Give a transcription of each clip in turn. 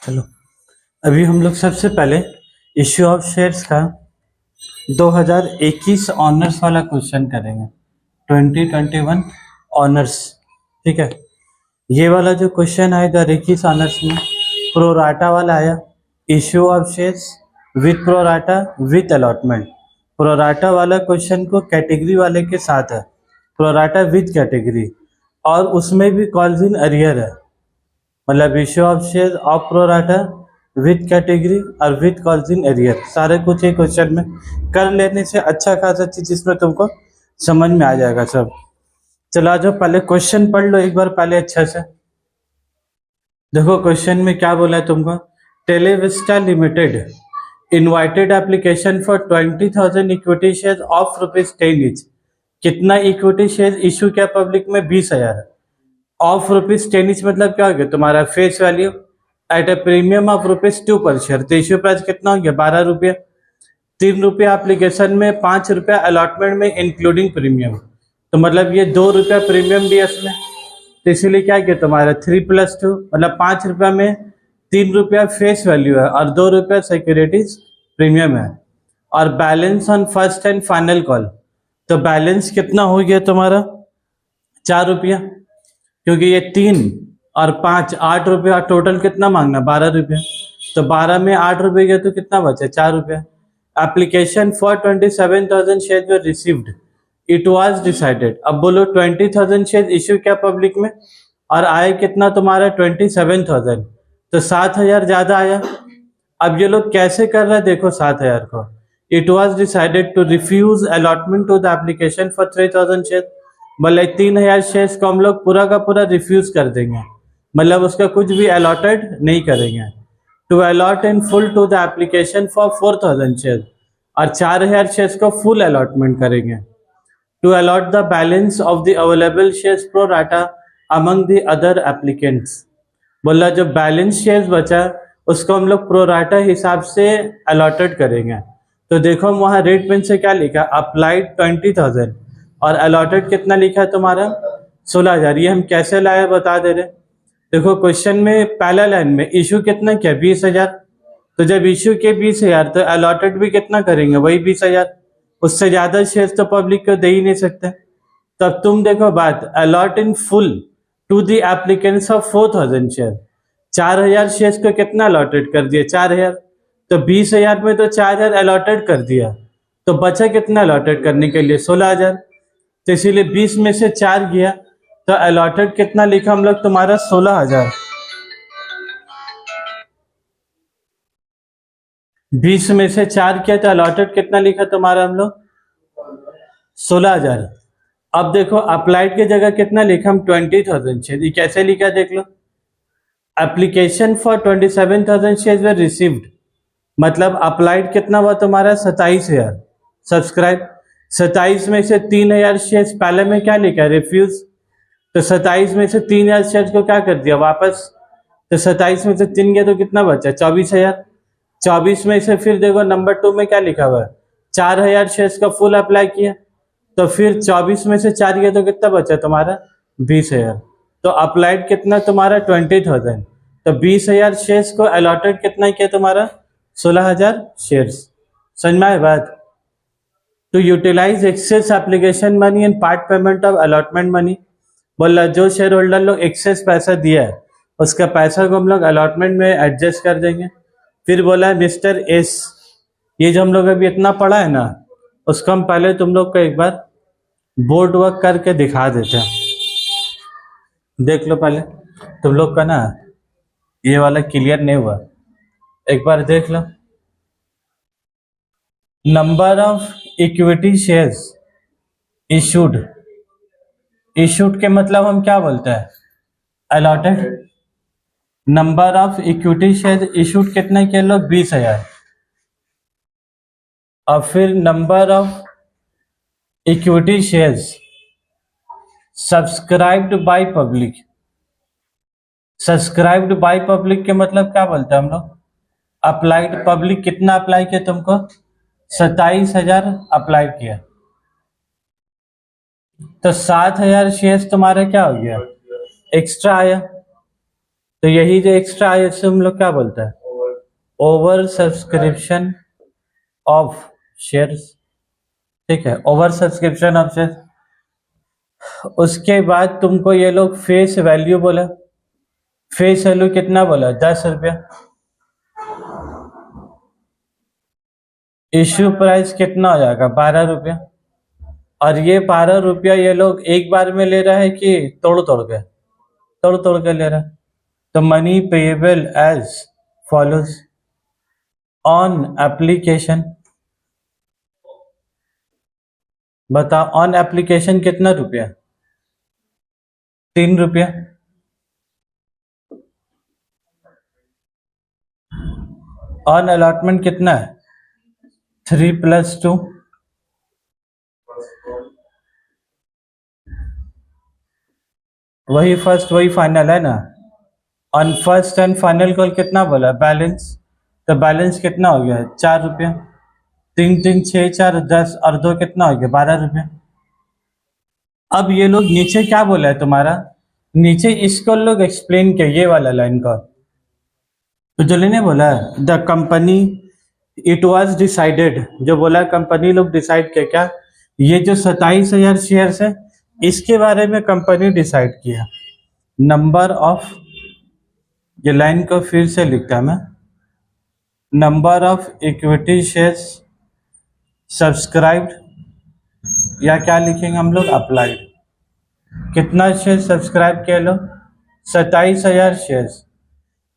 चलो, अभी हम लोग सबसे पहले इश्यू ऑफ शेयर्स का 2021 ऑनर्स वाला क्वेश्चन करेंगे। 2021 ऑनर्स, ठीक है। ये वाला जो क्वेश्चन आया 2021 ऑनर्स में प्रोराटा वाला आया। Issue of shares with pro rata with allotment. Pro rata वाला क्वेश्चन को कैटेगरी वाले के साथ है, प्रोराटा विथ कैटेगरी, और उसमें भी कॉल्स इन अरियर है। मतलब issue of share of pro rata with category और विथ कॉल्स इन एरियर, सारे कुछ एक क्वेश्चन में कर लेने से अच्छा खासा चीज इसमें तुमको समझ में आ जाएगा सब। चलो आ जाओ, पहले क्वेश्चन पढ़ लो एक बार पहले अच्छे से। देखो क्वेश्चन में क्या बोला है तुमको। Televista limited invited application for 20,000 equity share of ₹10 each. कितना इक्विटी शेयर इशू किया पब्लिक में? 20,000 ऑफ ₹10 ईच। मतलब क्या हो गया तुम्हारा face value at a premium of ₹2 पर शेयर। तो इश्यू प्राइस कितना हो गया? 12 रुपये। 3 रुपया एप्लीकेशन में, 5 रुपया अलॉटमेंट में इंक्लूडिंग प्रीमियम। तो मतलब ये 2 रुपया प्रीमियम भी है इसमें। तो इसीलिए क्या किया तुम्हारा 3 + 2, मतलब 5 रुपया में 3 रुपया फेस वैल्यू है और 2 रुपया सिक्योरिटीज प्रीमियम है। और balance on first and final call, तो बैलेंस कितना हो गया तुम्हारा? 4 रुपया, क्योंकि ये 3 और 5 8 रुपया, टोटल कितना मांगना? 12 रुपया। तो 12 में 8 रुपये गया तो कितना बचा? 4 रुपया। Application for 27,000 share were received, it was decided. अब बोलो 20,000 शेयर इश्यू किया पब्लिक में और आए कितना तुम्हारा? 27,000। तो 7,000 ज्यादा आया। अब ये लोग कैसे कर रहे हैं देखो 7,000 को। It was decided to refuse allotment to the application for 3,000 share. मतलब 3,000 शेयर्स को हम लोग पूरा का पूरा रिफ्यूज कर देंगे, मतलब उसका कुछ भी अलॉटेड नहीं करेंगे। To allot in full to the application for 4,000 share, और 4,000 शेयर्स को फुल अलॉटमेंट करेंगे। To allot the balance of the available shares pro rata among the other applicants. बोला जो बैलेंस शेयर्स बचा उसको हम लोग प्रो राटा हिसाब से अलॉटेड करेंगे। तो देखो हम वहाँ रेट पेन से क्या लिखा? अप्लाइड 20,000 और अलॉटेड कितना लिखा है तुम्हारा? 16,000। ये हम कैसे लाए बता दे रहे। देखो क्वेश्चन में पहला लाइन में इशू कितना किया? 20,000। तो जब इशू के 20,000 तो अलॉटेड भी कितना करेंगे? वही 20,000। उससे ज्यादा शेयर तो पब्लिक को दे ही नहीं सकते। तब तुम देखो बात, allot in full to the applicants of 4,000 share. 4,000 share को कितना अलॉटेड कर दिया? 4,000। तो 20,000 में तो 4,000 अलॉटेड कर दिया, तो बचा कितना अलॉटेड करने के लिए? 16,000। तो इसीलिए 20 में से 4 गया, तो अलॉटेड कितना लिखा हम लोग तुम्हारा? 16,000। 20 में से 4 किया तो अलॉटेड कितना लिखा तुम्हारा हम लोग? 16,000। अब देखो अप्लाइड की जगह कितना लिखा हम? 20,000 शेयर। ये कैसे लिखा देख लो। Application for 27,000 share were received, मतलब अप्लाइड कितना हुआ तुम्हारा? 27,000 सब्सक्राइब। 27 में से 3,000 शेयर पहले में क्या लिखा? रिफ्यूज। तो 27 में से 3,000 शेयर को क्या कर दिया? वापस। तो 27 में से 3 गया तो कितना बचा? 24,000। 24 में से फिर देखो नंबर 2 में क्या लिखा हुआ है? 4,000 शेयर का फुल अप्लाई किया, तो फिर 24 में से 4 गया तो कितना बचा तुम्हारा? 20,000। तो अप्लाइड कितना तुम्हारा? 20,000। तो 20,000 शेयर को अलॉटेड कितना किया तुम्हारा? 16,000 शेयर। समझ में आए बात? To utilise excess application money and part payment of allotment money. बोला जो शेयर होल्डर लोग एक्सेस पैसा दिया है उसका पैसा को हम लोग अलॉटमेंट में एडजस्ट कर देंगे। फिर बोला मिस्टर एस, ये जो हम लोग अभी इतना पढ़ा है ना, उसको हम पहले तुम लोग को एक बार बोर्ड वर्क करके दिखा देते हैं। देख लो पहले, तुम लोग का ना ये वाला क्लियर नहीं हुआ, एक बार देख लो। Number of equity shares issued, issued के मतलब हम क्या बोलते हैं? Allotted. Number of equity share issued कितने के लोग? 20,000। और फिर number of equity shares subscribed by public. Subscribed by public के मतलब क्या बोलते हैं हम लोग? अप्लाइड। पब्लिक कितना अप्लाई किया तुमको? 27,000 अप्लाई किया, तो 7,000 शेयर्स तुम्हारा क्या हो गया? एक्स्ट्रा आया। तो यही जो एक्स्ट्रा है इसे हम लोग क्या बोलते हैं, ओवर सब्सक्रिप्शन ऑफ शेयर्स। ठीक है, ओवर सब्सक्रिप्शन ऑफ शेयर्स। उसके बाद तुमको ये लोग फेस वैल्यू बोला, फेस वैल्यू कितना बोला, 10 रुपया। इश्यू प्राइस कितना हो जाएगा, 12 रुपया। और ये 12 रुपया ये लोग एक बार में ले रहा है कि तोड़ तोड़ के, तोड़ तोड़ के ले रहा है। तो money payable as follows on application. बता, ऑन एप्लीकेशन कितना रुपया, 3 रुपया। ऑन अलॉटमेंट कितना है, 3+2। वही फर्स्ट वही फाइनल है ना। On first and final call कितना बोला, बैलेंस। तो बैलेंस कितना हो गया, 4 रुपया। 3 3 6 4 10 और 2 कितना हो गया, 12 रुपया। अब ये लोग नीचे क्या बोला है तुम्हारा, नीचे इसको लोग एक्सप्लेन किया, ये वाला लाइन का। तो जो लेने बोला है the company it was decided, जो बोला कंपनी लोग डिसाइड किया क्या, ये जो 27,000 शेयर्स है इसके बारे में कंपनी डिसाइड किया। नंबर ऑफ, ये लाइन को फिर से लिखता मैं, number of equity shares subscribed, या क्या लिखेंगे हम लोग, अप्लाइड। कितना शेयर सब्सक्राइब किया लोग, 27,000 शेयर्स।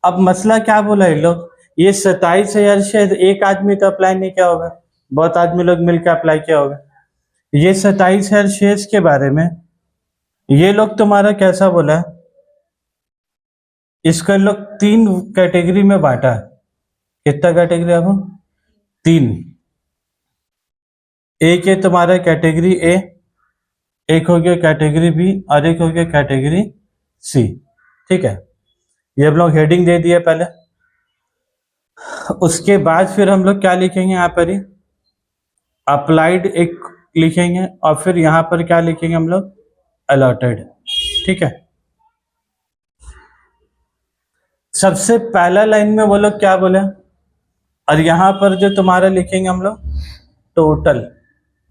अब मसला क्या बोला ये लोग, ये 27,000 शेयर एक आदमी तो अप्लाई नहीं किया होगा, बहुत आदमी लोग मिलकर अप्लाई किया होगा। ये 27,000 शेयर्स के बारे में ये लोग तुम्हारा कैसा बोला है, इसको लोग 3 कैटेगरी में बांटा। कितना कैटेगरी अब, 3। एक है तुम्हारा कैटेगरी ए, एक हो गया कैटेगरी बी और एक हो गया कैटेगरी सी। ठीक है, ये हम लोग हेडिंग दे दिए पहले। उसके बाद फिर हम लोग क्या लिखेंगे यहाँ पर ही, अप्लाइड एक लिखेंगे और फिर यहाँ पर क्या लिखेंगे हम लोग, अलॉटेड। ठीक है, सबसे पहला लाइन में वो लोग क्या बोले, और यहाँ पर जो तुम्हारा लिखेंगे हम लोग टोटल।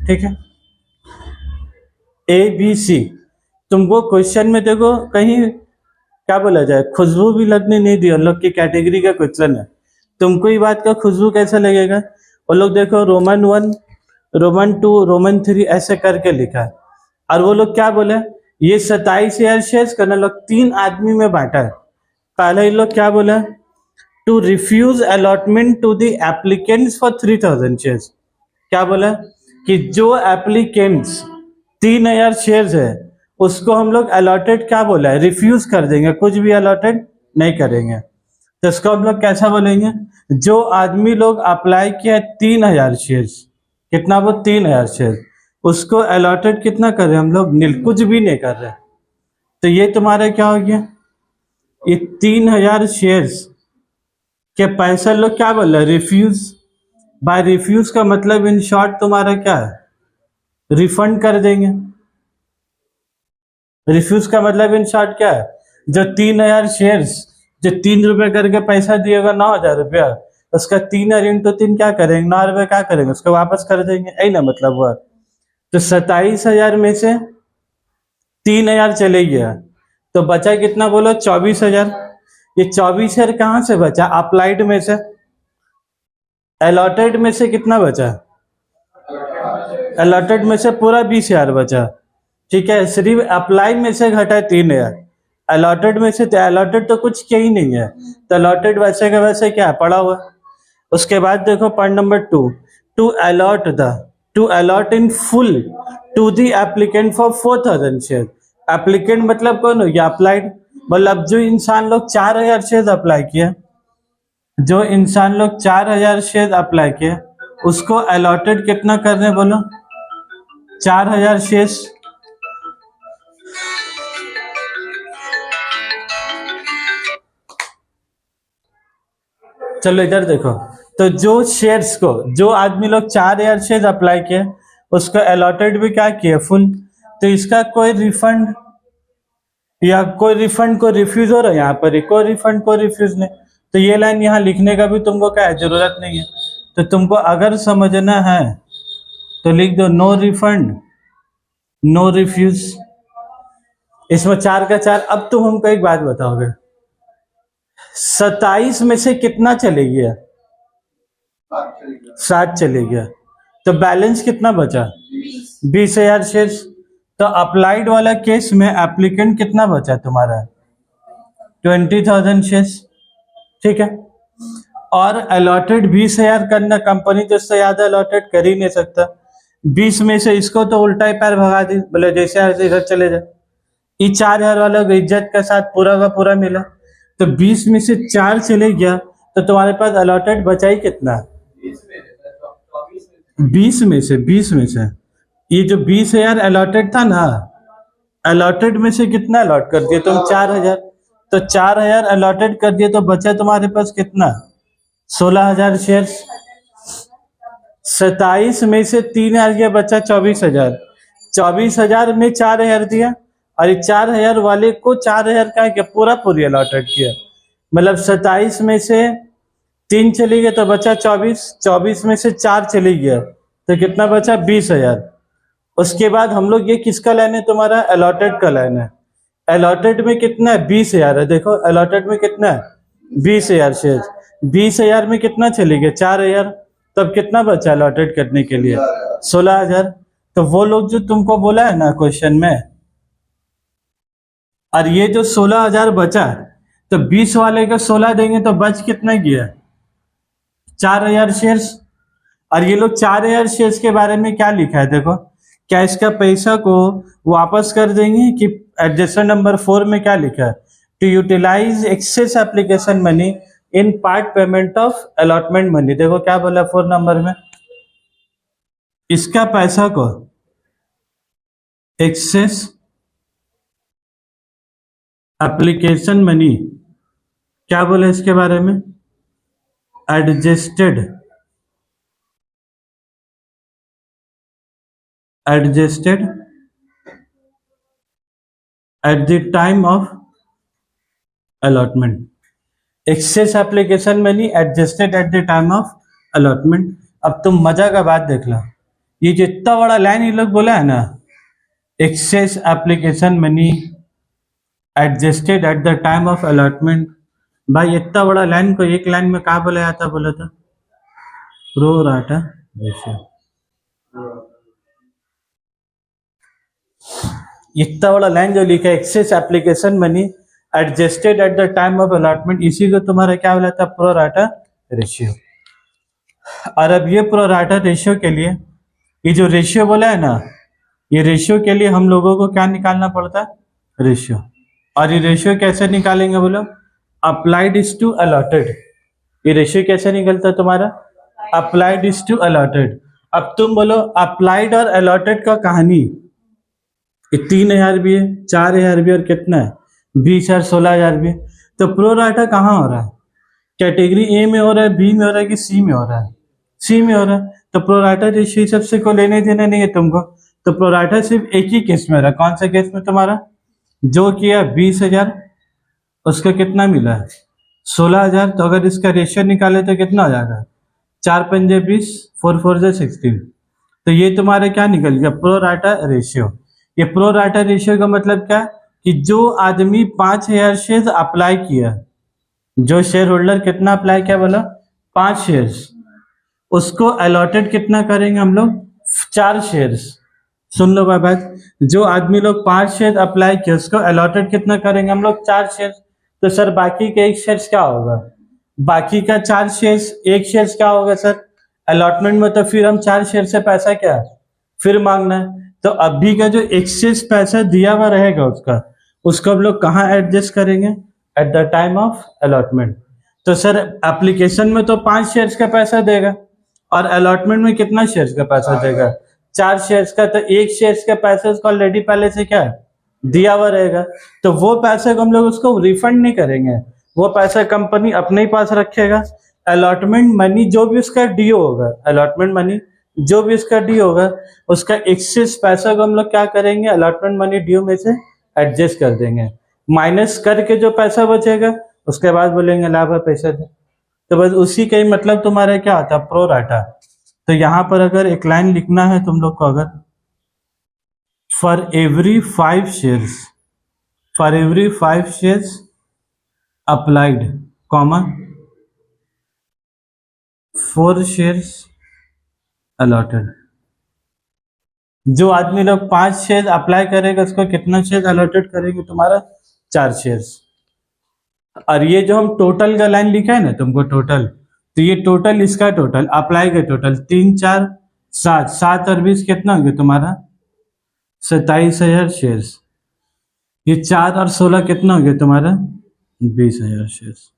ठीक है, ए बी सी। तुमको क्वेश्चन में देखो कहीं क्या बोला जाए, खुशबू भी लगने नहीं दी, उन लोग की कैटेगरी का क्वेश्चन है। तुमको ये बात का खुशबू कैसा लगेगा, वो लोग देखो रोमन 1 रोमन 2 रोमन 3 ऐसे करके लिखा है। और वो लोग क्या बोले, ये 27,000 शेयर्स करना लोग 3 आदमी में बांटा है। पहले ये लोग क्या बोला, to refuse allotment to the applicants for 3,000 shares. क्या बोला कि जो एप्लीकेंट्स 3,000 शेयर्स है उसको हम लोग अलॉटेड क्या बोला है, रिफ्यूज कर देंगे, कुछ भी अलॉटेड नहीं करेंगे। तो इसको हम लोग कैसा बोलेंगे, जो आदमी लोग अप्लाई किया 3,000 शेयर्स, कितना वो 3,000 शेयर, उसको अलॉटेड कितना कर रहे हैं हम लोग, नील, कुछ भी नहीं कर रहे। तो ये तुम्हारा क्या हो गया, ये 3,000 शेयर्स के पैसा लोग क्या बोल रहे, रिफ्यूज। बाय रिफ्यूज का मतलब इन शॉर्ट तुम्हारा क्या है, रिफंड कर देंगे। रिफ्यूज का मतलब इन शॉर्ट क्या है, जो 3,000 शेयर्स, जो 3 रुपए करके पैसा दिएगा 9,000 रुपया, उसका 3 क्या करेंगे, 9 रुपए क्या करेंगे, उसको वापस कर देंगे, यही ना मतलब हुआ। तो 27,000 में से 3,000 चले गया तो बचा कितना बोलो, 24,000। ये 24,000 कहाँ से बचा, अप्लाइड में से। अलॉटेड में से कितना बचा, अलॉटेड में से पूरा 20,000 बचा। ठीक है, सिर्फ अप्लाई में से घटा 3,000, अलॉटेड में से, अलॉटेड तो कुछ किया ही नहीं है, तो अलॉटेड वैसे का वैसे क्या पड़ा हुआ। उसके बाद देखो point number 2, to allot in full to the applicant for 4,000 share. Applicant मतलब कौन हो गया, अप्लाइड। मतलब जो इंसान लोग 4,000 शेयर अप्लाई किया, जो इंसान लोग 4,000 शेयर अप्लाई किए उसको अलॉटेड कितना कर रहे हैं बोलो, 4,000 शेयर। चलो इधर देखो, तो जो शेयर्स को, जो आदमी लोग 4,000 शेयर अप्लाई किए उसको अलॉटेड भी क्या किए, फुल। तो इसका कोई रिफंड या कोई रिफंड को रिफ्यूज हो रहा है, यहाँ पर ही कोई रिफंड को रिफ्यूज नहीं, तो ये लाइन यहाँ लिखने का भी तुमको क्या है, जरूरत नहीं है। तो तुमको अगर समझना है तो लिख दो नो रिफंड नो रिफ्यूज। इसमें 4 का 4। अब तुम हमको एक बात बताओगे, 27 में से कितना चले गया? 7 चले गया, तो बैलेंस कितना बचा? 20,000 शेयर्स। तो अप्लाइड वाला केस में एप्लीकेंट कितना बचा तुम्हारा? 20,000 शेयर्स, ठीक है। और अलॉटेड 20,000 करना, कंपनी तो इससे ज्यादा अलॉटेड कर ही नहीं सकता। 20 में से इसको तो उल्टा ही पैर भगा दी, बोले जैसे ऐसे इधर चले जाए। ये 4,000 वाला को इज्जत के साथ पूरा का पूरा मिला, तो 20 में से 4 चले गया, तो तुम्हारे पास अलॉटेड बचा ही कितना? 20 में से ये जो 20,000 अलॉटेड था ना, अलॉटेड में से कितना अलॉट कर दिया तुम? 4,000। तो 4,000 अलॉटेड कर दिए, तो बचा तुम्हारे पास कितना? 16,000 शेयर्स। 27 में से 3,000 गया, बचा 24,000। 24,000 में 4,000 दिया, और ये 4,000 वाले को 4,000 का क्या पूरा पूरी अलॉटेड किया। मतलब 27 में से 3 चली गए तो बचा 24, 24 में से 4 चली गया तो कितना बचा? 20,000। उसके बाद हम लोग, ये किसका लाइन है तुम्हारा? अलॉटेड का लाइन है। अलॉटेड में कितना है? 20,000 है। देखो अलॉटेड में कितना है? 20,000 शेयर। 20,000 में कितना चले गए? 4,000। तब कितना बचा अलॉटेड करने के लिए? 16,000। तो वो लोग जो तुमको बोला है ना क्वेश्चन में, और ये जो 16,000 बचा, तो 20 वाले का 16 देंगे तो बच कितना गया? 4,000 शेयर्स। और ये लोग 4,000 शेयर्स के बारे में क्या लिखा है देखो, क्या इसका पैसा को वापस कर देंगे कि एडजस्टमेंट नंबर 4 में क्या लिखा है? To utilise excess application money in part payment of allotment money. देखो क्या बोला 4 नंबर में, इसका पैसा को एक्सेस एप्लीकेशन मनी, क्या बोला इसके बारे में? Adjusted at the time of allotment. Excess application money adjusted at the time of allotment. अब तुम मजा का बात देख लो, ये जो इतना बड़ा लाइन ये लोग बोला है ना, excess application money adjusted at the time of allotment, भाई इतना बड़ा लाइन को एक लाइन में कहा बोला जाता? बोला था प्रो राटा रेशियो। इतना बड़ा लाइन जो लिखा है excess application money adjusted at the time of allotment, इसी को तुम्हारा क्या बोला था? Pro rata ratio. और अब ये प्रो राटा रेशियो के लिए, ये जो रेशियो बोला है ना, ये रेशियो के लिए हम लोगों को क्या निकालना पड़ता है? रेशियो। और ये रेशियो कैसे निकालेंगे बोलो? Applied is to allotted. ये रेशियो कैसे निकलता है तुम्हारा? Applied is to allotted. अब तुम बोलो अप्लाइड और अलॉटेड का कहानी, 3,000 भी है, 4,000 भी, और कितना है? 20,000, 16,000 भी। तो प्रो राटा कहाँ हो रहा है? कैटेगरी ए में हो रहा है, बी में हो रहा है कि सी में हो रहा है? सी में हो रहा है। तो प्रो राटा रेशियो सबसे को लेने देने नहीं है तुमको, तो प्रो राटा सिर्फ एक ही केस में हो रहा है। कौन सा केस में तुम्हारा? जो किया 20,000, उसका कितना मिला है? 16,000। तो अगर इसका रेशियो निकाले तो कितना हो जाएगा? 4 पंजे 20, 4 4 जा 16। तो ये तुम्हारा क्या निकल गया? Pro rata ratio. ये प्रो राटा रेशियो का मतलब क्या? कि जो आदमी 5,000 शेयर अप्लाई किया, जो शेयर होल्डर कितना अप्लाई किया बोला? 5 शेयर्स, उसको अलॉटेड कितना करेंगे हम लोग? 4 शेयर्स। सुन लो बात, जो आदमी लोग 5 शेयर अप्लाई किया, उसको अलॉटेड कितना करेंगे हम लोग? 4 शेयर। तो सर बाकी के 1 शेयर्स क्या होगा? बाकी का 4 शेयर्स, 1 शेयर्स क्या होगा सर? अलॉटमेंट में तो फिर हम 4 शेयर से पैसा क्या फिर मांगना है। तो अभी का जो एक्सेस पैसा दिया हुआ रहेगा उसको हम लोग कहाँ एडजस्ट करेंगे? Eight the time of allotment. तो सर एप्लीकेशन में तो 5 शेयर्स का पैसा देगा, और अलॉटमेंट में कितना शेयर्स का पैसा देगा? 4 शेयर्स का। तो 1 शेयर्स का पैसा उसको ऑलरेडी पहले से क्या दिया हुआ रहेगा, तो वो पैसे को हम लोग उसको रिफंड नहीं करेंगे, वो पैसा कंपनी अपने ही पास रखेगा। अलॉटमेंट मनी जो भी उसका ड्यू होगा, अलॉटमेंट मनी जो भी उसका ड्यू होगा, उसका एक्सेस पैसा को हम लोग क्या करेंगे? अलॉटमेंट मनी ड्यू में से एडजस्ट कर देंगे। माइनस करके जो पैसा बचेगा उसके बाद बोलेंगे लाभ है पैसा दे। तो बस उसी का ही मतलब तुम्हारा क्या आता है, प्रो राटा। तो यहाँ पर अगर एक लाइन लिखना है तुम लोग को, अगर for every 5 shares applied comma 4 shares allotted. जो आदमी लोग 5 शेयर अप्लाई करेगा उसको कितना शेयर अलॉटेड करेंगे, तुम्हारा 4 शेयर्स। और ये जो हम टोटल का लाइन लिखा है ना तुमको टोटल, तो ये टोटल इसका टोटल अप्लाई का टोटल 3 4 7 7 और 20 कितना होंगे तुम्हारा 27,000 शेयर्स। ये 4 और 16 कितना होंगे तुम्हारा 20,000 शेयर्स।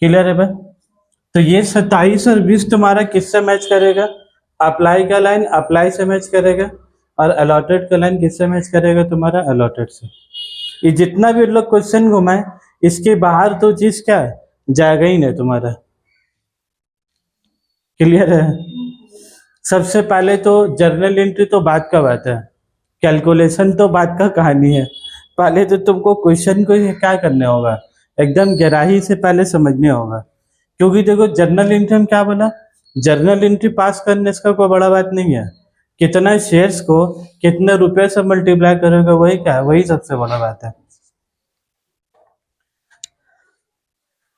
क्लियर है भाई? तो ये 27 और 20 तुम्हारा किससे मैच करेगा, अप्लाई का लाइन अप्लाई से मैच करेगा, और अलॉटेड का लाइन किससे मैच करेगा, तुम्हारा अलॉटेड से। ये जितना भी लोग क्वेश्चन घुमाए इसके बाहर तो चीज क्या है, जाएगा ही नहीं तुम्हारा। क्लियर है? सबसे पहले तो जर्नल एंट्री तो बात का बात है, कैलकुलेशन तो बात का कहानी है। पहले तो तुमको क्वेश्चन को क्या करने होगा, एकदम गहराई से पहले समझने होगा। क्योंकि देखो जर्नल एंट्री में क्या बोला, जर्नल एंट्री पास करने इसका कोई बड़ा बात नहीं है, कितना शेयर्स को कितने रुपए से मल्टीप्लाई करोगे वही क्या है, वही सबसे बड़ा बात है।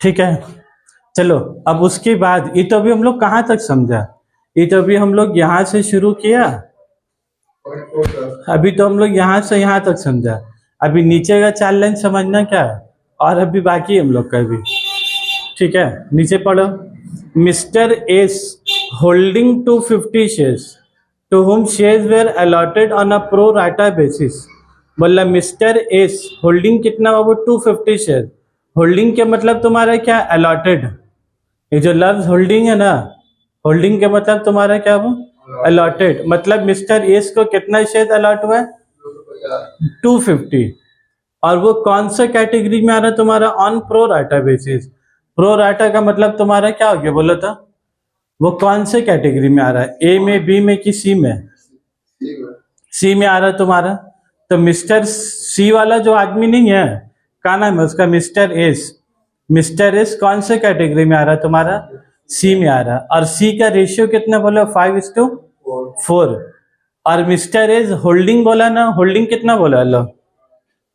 ठीक है, चलो अब उसके बाद ये तो अभी हम लोग कहाँ तक समझा, ये तो अभी हम लोग यहाँ से शुरू किया, अभी तो हम लोग यहाँ से यहाँ तक समझा। अभी नीचे का 4 लाइन समझना क्या है, और अभी बाकी हम लोग का भी। ठीक है, नीचे पढ़ो। Mister S holding 250 shares to whom shares were allotted on a pro rata basis. बोला मिस्टर एस होल्डिंग कितना बाबू 250 शेयर। होल्डिंग के मतलब तुम्हारा क्या, अलॉटेड। ये जो लफ्ज होल्डिंग है ना, होल्डिंग के मतलब तुम्हारा क्या वो अलॉटेड। मतलब मिस्टर एस को कितना शेयर अलॉट हुआ है 250, और वो कौन सा कैटेगरी में आ रहा है तुम्हारा, on pro rata basis. Pro rata का मतलब तुम्हारा क्या हो गया बोलो तो, वो कौन से कैटेगरी में आ रहा है, ए में बी में कि सी में, सी में आ रहा है तुम्हारा। तो मिस्टर सी वाला जो आदमी नहीं है, क्या नाम है उसका, मिस्टर एस। मिस्टर एस कौन से कैटेगरी में आ रहा है तुम्हारा, सी में आ रहा है, और सी का रेशियो कितना बोला 5:4। और मिस्टर एस होल्डिंग बोला ना, होल्डिंग कितना बोला लो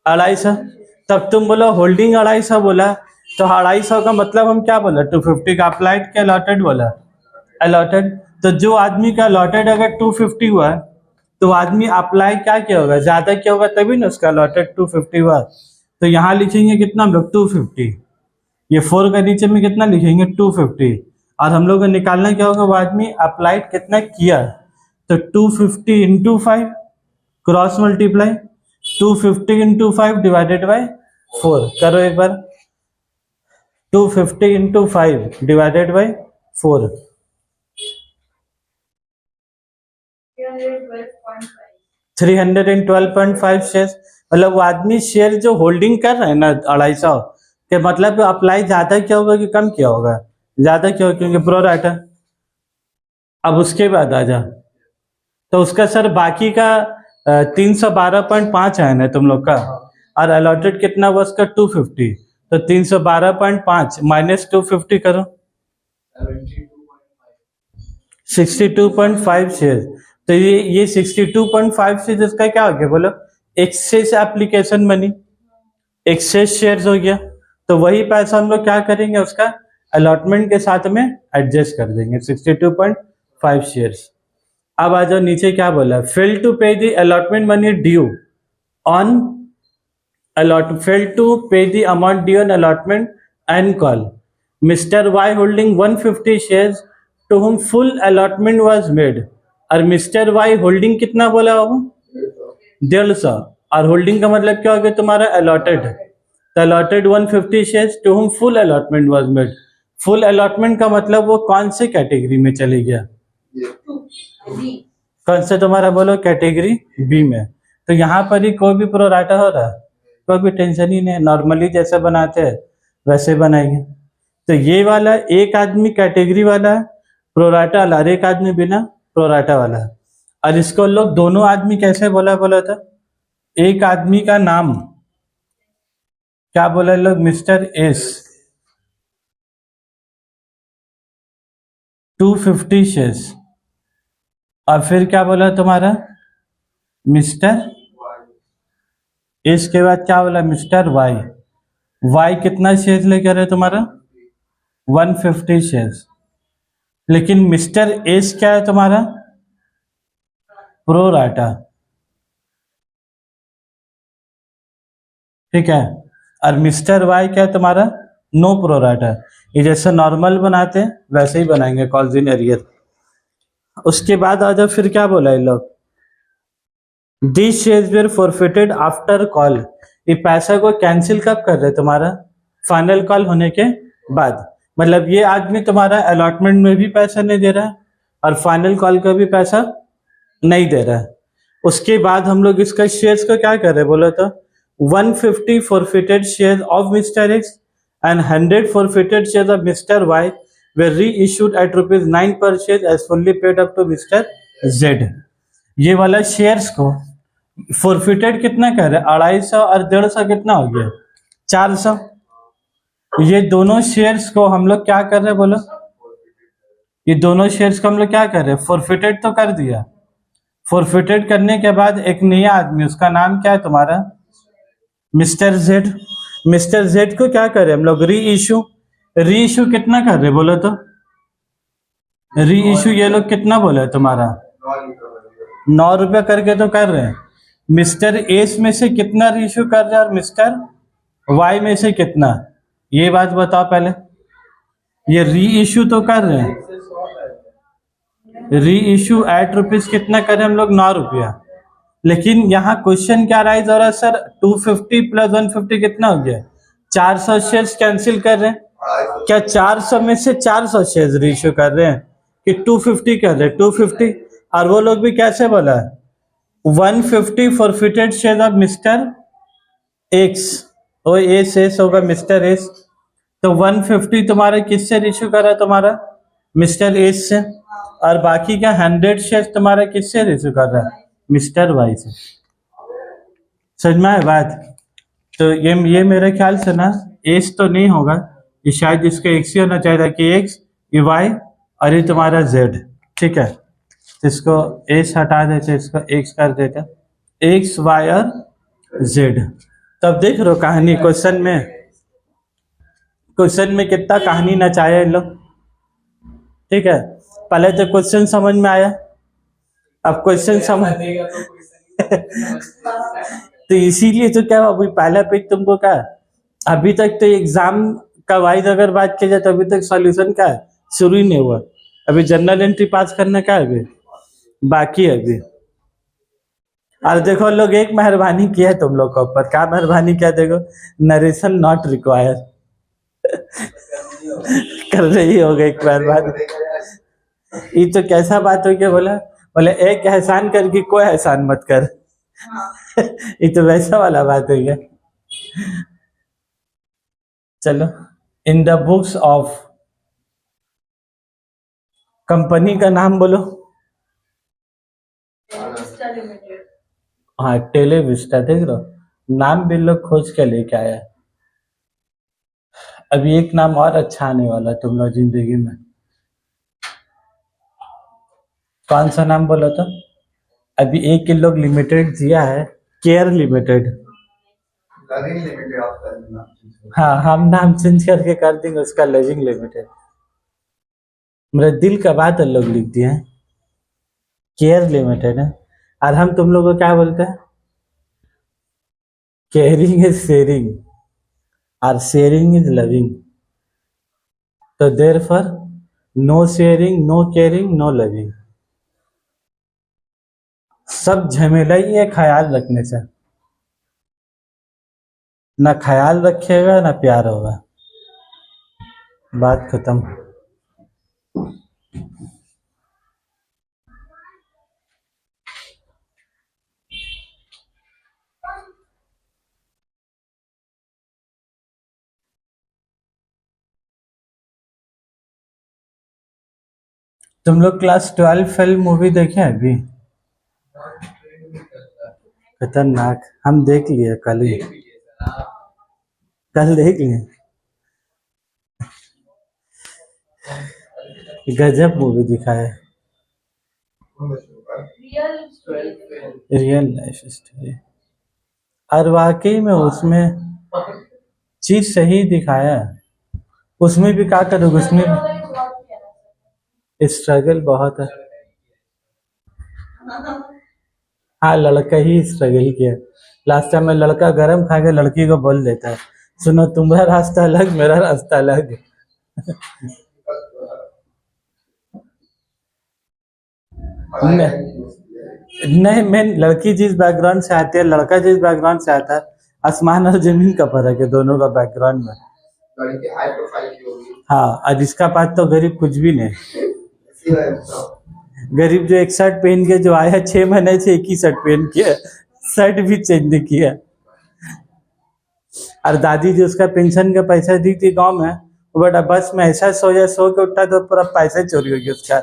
250। तब तुम बोलो होल्डिंग 250 बोला, तो 250 का मतलब हम क्या बोला 250 का अप्लाइड के अलॉटेड बोला, अलॉटेड। तो जो आदमी का अलॉटेड अगर 250 हुआ तो आदमी अप्लाई क्या किया होगा, ज्यादा क्या होगा तभी ना उसका अलॉटेड 250 हुआ। तो यहाँ लिखेंगे कितना हम लोग 250, ये 4 का नीचे में कितना लिखेंगे 250, और हम लोग को निकालना क्या होगा वो आदमी अप्लाइड कितना किया। तो 250 into 5 cross multiply 250 into 5 divided by 4 करो एक बार, 250 इंटू 5 डिवाइडेड बाई 4 312.5 शेयर। मतलब वो आदमी शेयर जो होल्डिंग कर रहे हैं ना 250 के, मतलब अप्लाई ज्यादा क्या होगा कि कम क्या होगा, ज्यादा क्या होगा क्योंकि प्रो राटा। अब उसके बाद आ जा, तो उसका सर बाकी का 312.5 है ना तुम लोग का, और अलॉटेड कितना हुआ उसका 250। तो 312.5 माइनस 250 करो 62.5 शेयर। तो ये 62.5 से जिसका क्या हो गया बोलो, excess application money, excess shares हो गया। तो वही पैसा हम लोग क्या करेंगे उसका अलॉटमेंट के साथ में एडजस्ट कर देंगे 62.5 शेयर्स। अब आ जाओ नीचे क्या बोला, फेल टू पे the allotment money due on failed to pay the amount due on allotment and call. Mr. Y holding 150 shares to whom full allotment was made, और Mr. Y holding कितना बोला हो 150, और होल्डिंग का मतलब क्या हो गया तुम्हारा अलॉटेड। तो allotted 150 shares to whom full allotment was made। Full allotment का मतलब वो कौन से कैटेगरी में चले गया, कौन से तुम्हारा बोलो कैटेगरी बी में। तो यहाँ पर ही कोई भी प्रोराटा हो रहा है, कोई भी टेंशन ही नहीं, नॉर्मली जैसे बनाते हैं वैसे बनाएंगे। तो ये वाला एक आदमी कैटेगरी वाला है प्रोराटा वाला, और एक आदमी बिना प्रोराटा वाला है। और इसको लोग दोनों आदमी कैसे बोला था, एक आदमी का नाम क्या बोला लोग, मिस्टर एस 250 शेयर्स, और फिर क्या बोला तुम्हारा मिस्टर, इसके बाद क्या बोला मिस्टर वाई, वाई कितना शेयर लेकर है तुम्हारा 150 शेयर्स, लेकिन मिस्टर एस क्या है तुम्हारा प्रो राटा, ठीक है, और मिस्टर वाई क्या है तुम्हारा नो प्रो राटा। ये जैसे नॉर्मल बनाते हैं वैसे ही बनाएंगे कॉल्स इन एरियर। उसके बाद आ जाओ, फिर क्या बोला ये लोग, this shares were forfeited after call, ये पैसा को कैंसिल कब कर रहे तुम्हारा फाइनल कॉल होने के बाद, मतलब ये आदमी तुम्हारा अलॉटमेंट में भी पैसा नहीं दे रहा है और फाइनल कॉल का भी पैसा नहीं दे रहा है। उसके बाद हम लोग इसका शेयर्स को क्या कर रहे बोलो तो 150 forfeited share of mister X and 100 forfeited share of mister Y were reissued at ₹9 per share as fully paid up to Mr. Z। ये वाला शेयर्स को फॉरफिटेड कितना कर रहे 250 और 150 कितना हो गया 400। ये दोनों शेयर्स को हम लोग क्या कर रहे बोलो, ये दोनों शेयर्स को हम लोग क्या कर रहे फॉरफिटेड तो कर दिया, फॉरफिटेड करने के बाद एक नया आदमी, उसका नाम क्या है तुम्हारा मिस्टर जेड, मिस्टर जेड को क्या कर रहे हम लोग री इशू, री इशू कितना कर रहे बोलो तो, री इशू ये लोग कितना बोले तुम्हारा 9 रुपया करके तो कर रहे हैं। मिस्टर एस में से कितना री इशू कर रहे हैं और मिस्टर वाई में से कितना, ये बात बताओ पहले। ये री इशू तो कर रहे हैं, री इशू एट रुपीज कितना करें हम लोग 9 रुपया, लेकिन यहाँ क्वेश्चन क्या राइज हो रहा है सर 250 प्लस 150 कितना हो गया 400 शेयर्स कैंसिल कर रहे हैं, क्या 400 में से 400 शेयर्स री इशू कर रहे हैं कि 250 कर रहे हैं 250, और वो लोग भी कैसे बोला 150 forfeited share of mister x, वो एस एस होगा मिस्टर एस, तो 150 तुम्हारा किससे इशू करा तुम्हारा मिस्टर एस से, और बाकी का 100 शेयर तुम्हारा किससे इशू कर रहा है मिस्टर वाई से। समझ में आया बात। तो ये मेरे ख्याल से ना एस तो नहीं होगा, ये शायद इसका एक्स ही होना चाहिए कि एक्स, ये वाई और ये तुम्हारा जेड, ठीक है, इसको एस हटा देते, इसको एक्स कर देते, एक्स वाई और जेड। तब देख रहे हो कहानी क्वेश्चन में कितना कहानी नचाया इन लोग, ठीक है। पहले तो क्वेश्चन समझ में आया, अब क्वेश्चन समझ तो इसीलिए तो क्या अभी पहला पेज तुमको क्या अभी तक तो एग्जाम का वाइज अगर बात की जाए तो अभी तक सॉल्यूशन का शुरू ही नहीं हुआ, अभी जनरल एंट्री पास करने का अभी बाकी है अभी। और देखो लोग एक मेहरबानी किया है तुम लोग के ऊपर, क्या मेहरबानी किया देखो, नरेशन नॉट रिक्वायर कर रही होगा एक मेहरबानी, ये तो कैसा बात हो गया, बोले एक एहसान करके कोई एहसान मत कर ये तो वैसा वाला बात हो गया। चलो, in the books of, company का नाम बोलो, हाँ टेलीविस्टा, देख रहे हो नाम भी लोग खोज के लेके आया। अभी एक नाम और अच्छा आने वाला तुम लोग जिंदगी में, कौन सा नाम बोला था, अभी एक ही लोग लिमिटेड दिया है, केयर लिमिटेड, हाँ हम नाम चेंज करके कर देंगे उसका लविंग लिमिटेड, मेरे दिल का बात लोग लिख दिए हैं केयर लिमिटेड है, और हम तुम लोग को क्या बोलते हैं केयरिंग इज शेयरिंग और शेयरिंग इज लविंग, तो therefore no sharing no caring no loving, सब झमेला ही है ख्याल रखने से, ना ख्याल रखिएगा ना प्यार होगा, बात खत्म। तुम लोग क्लास 12 फिल्म मूवी देखे अभी, खतरनाक, हम देख लिए कल ही, कल देख लें, गजब मूवी दिखाया है, रियल लाइफ स्टोरी। और वाकई में उसमें चीज सही दिखाया है। उसमें भी क्या करोगे, उसमें स्ट्रगल बहुत है। हाँ, लड़का ही स्ट्रगल किया। लास्ट टाइम में लड़का गरम खा के लड़की को बोल देता है, सुनो तुम्हारा रास्ता अलग, मेरा रास्ता अलग। नहीं, मैं लड़की जिस बैकग्राउंड से आती है, लड़का जिस बैकग्राउंड से आता है, आसमान और जमीन का फर्क है दोनों का बैकग्राउंड में। हाँ, और इसका पास तो गरीब कुछ भी नहीं। गरीब जो एक शर्ट पहन के जो आया, 6 महीने से एक ही शर्ट पहन के, शर्ट भी चेंज नहीं किया। और दादी जो उसका पेंशन का पैसा दी थी गांव में, वो बेटा बस में ऐसा सोया, सो के उठा तो पूरा पैसा चोरी हो गया उसका।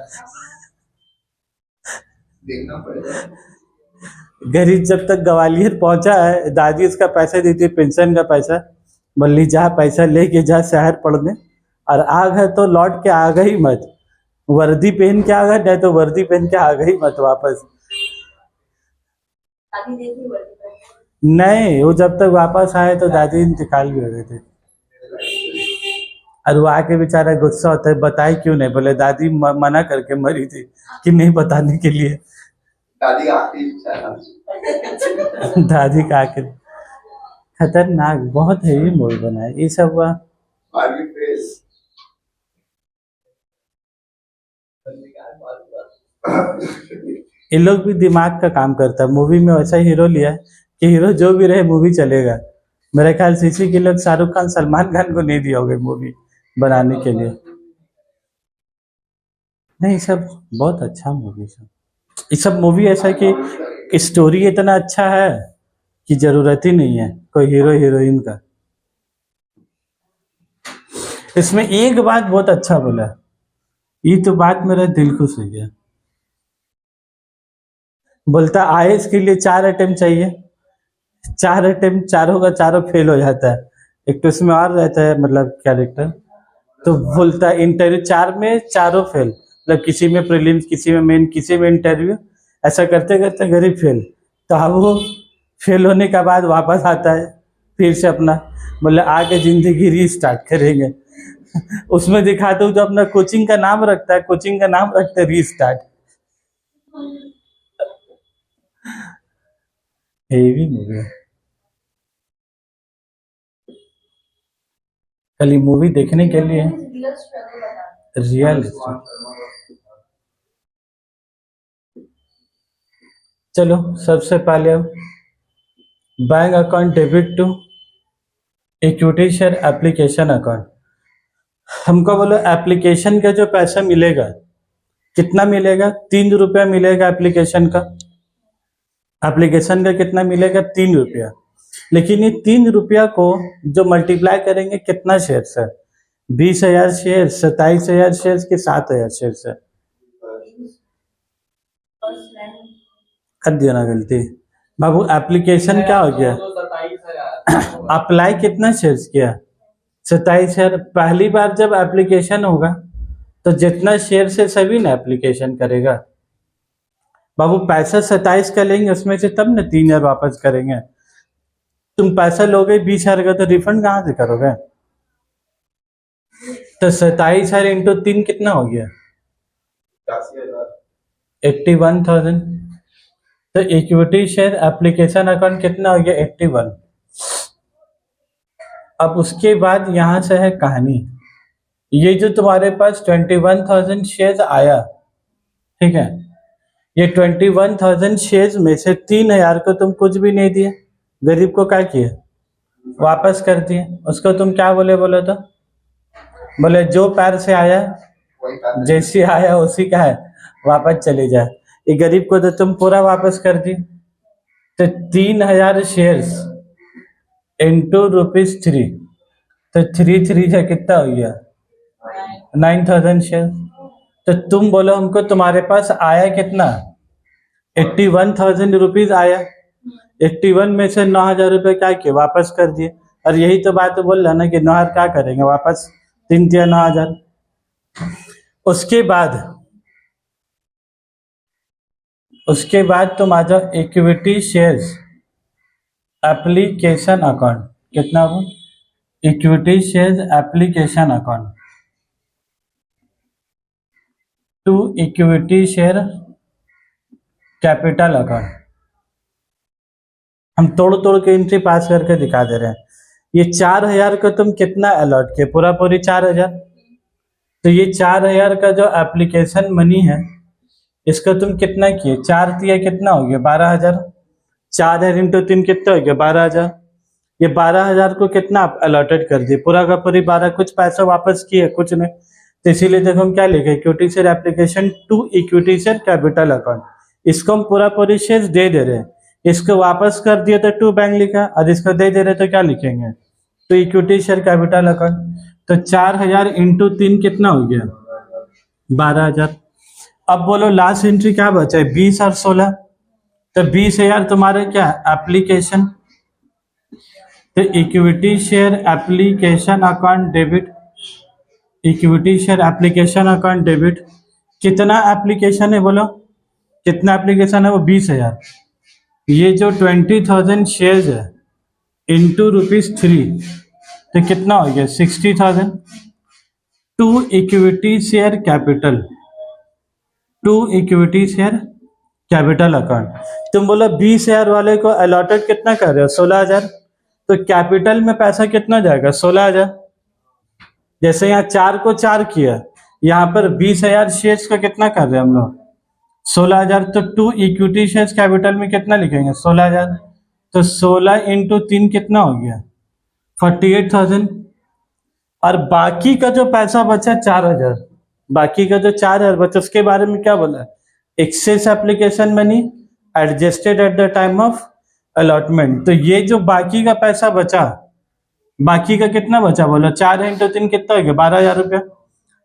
देखना पड़ेगा। गरीब जब तक ग्वालियर पहुंचा है, दादी उसका पैसा दी थी, पेंशन का पैसा, बोली जा पैसा लेके जा शहर पढ़ने, और आ गए तो लौट के आ गई मत, वर्दी पहन के आ गए, नहीं तो वर्दी पहन के आ गई मत वापस। नहीं, वो जब तक वापस आए तो दादी इंतकाल भी हो गए थे। और वो आके बेचारा गुस्सा होता है, बताई क्यों नहीं, बोले दादी मना करके मरी थी कि नहीं बताने के लिए। दादी का आखिर खतरनाक बहुत है, ये मूवी बनाया ये सब हुआ। ये लोग भी दिमाग का काम करता है। मूवी में वैसा हीरो लिया है कि हीरो जो भी रहे मूवी चलेगा। मेरे ख्याल से इसी के लोग शाहरुख खान सलमान खान को नहीं दिया होगा मूवी बनाने के लिए। नहीं, सब बहुत अच्छा मूवी सब। ये सब मूवी ऐसा है कि स्टोरी इतना अच्छा है कि जरूरत ही नहीं है कोई हीरो हीरोइन का। इसमें एक बात बहुत अच्छा बोला, ये तो बात मेरा दिल खुश हो गया। बोलता आईएएस के लिए 4 अटेम्प्ट चाहिए, 4 अटेम्प्ट, चारों का चारों फेल हो जाता है। एक तो इसमें और रहता है मतलब कैरेक्टर, तो बोलता है इंटरव्यू 4 में चारों फेल, मतलब किसी में प्रीलिम्स, किसी में मेन, किसी में इंटरव्यू, ऐसा करते करते गरीब फेल। तो अब वो फेल होने के बाद वापस आता है फिर से अपना, बोले आगे जिंदगी रीस्टार्ट करेंगे। उसमें दिखाते हो जो अपना कोचिंग का नाम रखता है, कोचिंग का नाम रखता है रीस्टार्ट। हेवी मूवी है। कल ये मूवी देखने के लिए रियल। चलो सबसे पहले अब bank account debit to equity share application account. हमको बोलो एप्लीकेशन का जो पैसा मिलेगा कितना मिलेगा, 3 रुपया मिलेगा एप्लीकेशन का। एप्लीकेशन का कितना मिलेगा, 3 रुपया। लेकिन ये 3 रुपया को जो मल्टीप्लाई करेंगे कितना शेयर से, 20,000 शेयर, 27,000 शेयर के 7,000 शेयर से। कर दिया ना गलती बाबू। एप्लीकेशन क्या हो गया, अप्लाई कितना शेयर किया, 27,000। पहली बार जब एप्लीकेशन होगा तो जितना शेयर से सभी ना एप्लीकेशन करेगा बाबू। पैसा 27 का लेंगे उसमें से, तब ना 3,000 वापस करेंगे। तुम पैसा लोगे 20,000 का, तो रिफंड कहाँ से करोगे। तो 27,000 इंटू 3 कितना हो गया, 81,000। तो इक्विटी शेयर एप्लीकेशन अकाउंट कितना हो गया, 81। अब उसके बाद यहां से है कहानी। ये जो तुम्हारे पास 21,000 शेयर आया, ठीक है, ये 21,000 शेयर में से 3,000 को तुम कुछ भी नहीं दिए, गरीब को क्या किए, वापस कर दिए। उसको तुम क्या बोले, बोले तो बोले जो पैर से आया जैसे आया उसी का है, वापस चले जाए। ये गरीब को तो तुम पूरा वापस कर दिए। तो 3,000 शेयर्स इंटू ₹3, तो 3 से कितना हो गया, 9,000 शेयर। तो तुम बोलो हमको तुम्हारे पास आया कितना, 81,000 रुपीज आया। 81 में से 9,000 रुपये क्या किए, वापस कर दिए। और यही तो बात बोल रहा ना कि 9,000 क्या करेंगे वापस, 3 या 9,000। उसके बाद तुम आ जाओ इक्विटी शेयर्स एप्लीकेशन अकाउंट, कितना हो, equity shares application account to equity share capital account. हम तोड़ तोड़ के एंट्री पास करके दिखा दे रहे हैं। ये 4,000 को तुम कितना अलॉट किए, पूरा पूरी 4,000। तो ये 4,000 का जो एप्लीकेशन मनी है इसको तुम कितना किए, 4 दिया कितना हो गया 12,000। 4,000 इंटू 3 कितना हो गया 12,000। ये 12,000 को कितना आप अलॉटेड कर दिए, पूरा का पूरी 12, कुछ पैसा वापस किए कुछ नहीं। तो इसीलिए देखो हम क्या लिखे, equity share application to equity share capital account. इसको हम पूरा पूरी शेयर दे रहे हैं, इसको वापस कर दिए तो टू बैंक लिखा, और इसको दे रहे तो क्या लिखेंगे, तो इक्विटी शेयर कैपिटल अकाउंट। तो 4,000 इंटू 3 कितना हो गया 12,000। अब बोलो लास्ट एंट्री क्या बचा है 20 और 16। तो 20,000 तुम्हारे क्या एप्लीकेशन, तो equity share application account debit, equity share application account debit. कितना एप्लीकेशन है बोलो, कितना एप्लीकेशन है वो 20,000। ये जो 20,000 शेयर्स है इंटू ₹3 तो कितना हो गया 60,000 to equity share capital, to equity share capital account. तुम बोलो 20,000 वाले को अलॉटेड कितना कर रहे हो 16,000, तो कैपिटल में पैसा कितना जाएगा 16,000। जैसे यहाँ 4 को 4 किया, यहाँ पर 20,000 शेयर्स का कितना कर रहे हैं हम लोग 16,000। तो टू इक्विटी शेयर्स कैपिटल में कितना लिखेंगे 16,000। तो 16 इंटू 3 कितना हो गया 48,000। और बाकी का जो पैसा बचा 4,000, बाकी का जो 4,000 बचा उसके बारे में क्या बोला, excess application money adjusted at the time of allotment. तो ये जो बाकी का पैसा बचा, बाकी का कितना बचा बोलो, 4 इंटू 3 कितना हो गया 12,000 रुपया।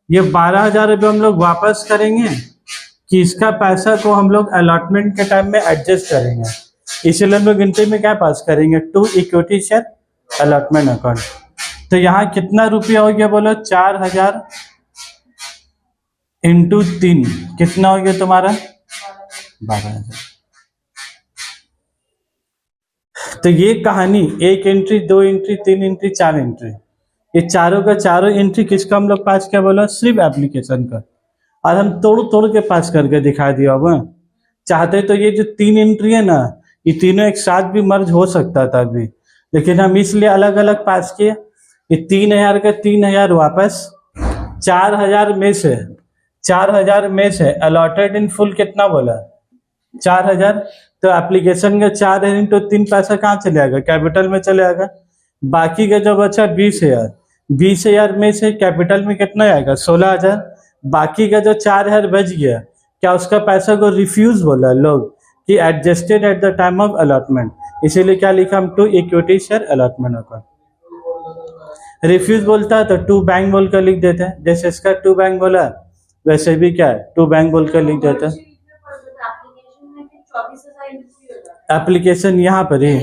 ये 12,000 रुपये हम लोग वापस करेंगे कि इसका पैसा को हम लोग अलॉटमेंट के टाइम में एडजस्ट करेंगे, इसलिए हम लोग गिनती में क्या पास करेंगे to equity share allotment account. तो यहाँ कितना रुपया हो गया बोलो 4,000 इंटू 3 कितना हो गया तुम्हारा 12,000। तो ये कहानी 1 एंट्री 2 एंट्री 3 एंट्री 4 एंट्री, ये चारों का चारों एंट्री किसका हम लोग पास किया बोलो, सिर्फ एप्लीकेशन का। और हम तोड़ तोड़ के पास करके दिखा दिया। अब चाहते तो ये जो 3 एंट्री है ना, ये तीनों एक साथ भी मर्ज हो सकता था अभी, लेकिन हम इसलिए अलग अलग पास किए। ये 3,000 का 3,000 वापस, 4,000 में से अलॉटेड इन फुल कितना बोला 4,000। तो एप्लीकेशन का 4,000 इंटू 3 पैसा कहाँ चले आएगा कैपिटल में चले आएगा। बाकी का जो बचा 20,000, 20,000 में से कैपिटल में कितना आएगा 16,000। बाकी का जो 4,000 बच गया, क्या उसका पैसा को रिफ्यूज बोला लोग कि adjusted at the time of allotment, इसीलिए क्या लिखा हम to equity share allotment account. Refuse बोलता है तो टू बैंक बोल कर लिख देते हैं, जैसे इसका टू बैंक बोला वैसे भी क्या है टू बैंक बोल कर लिख देते हैं। एप्लीकेशन यहाँ पर ही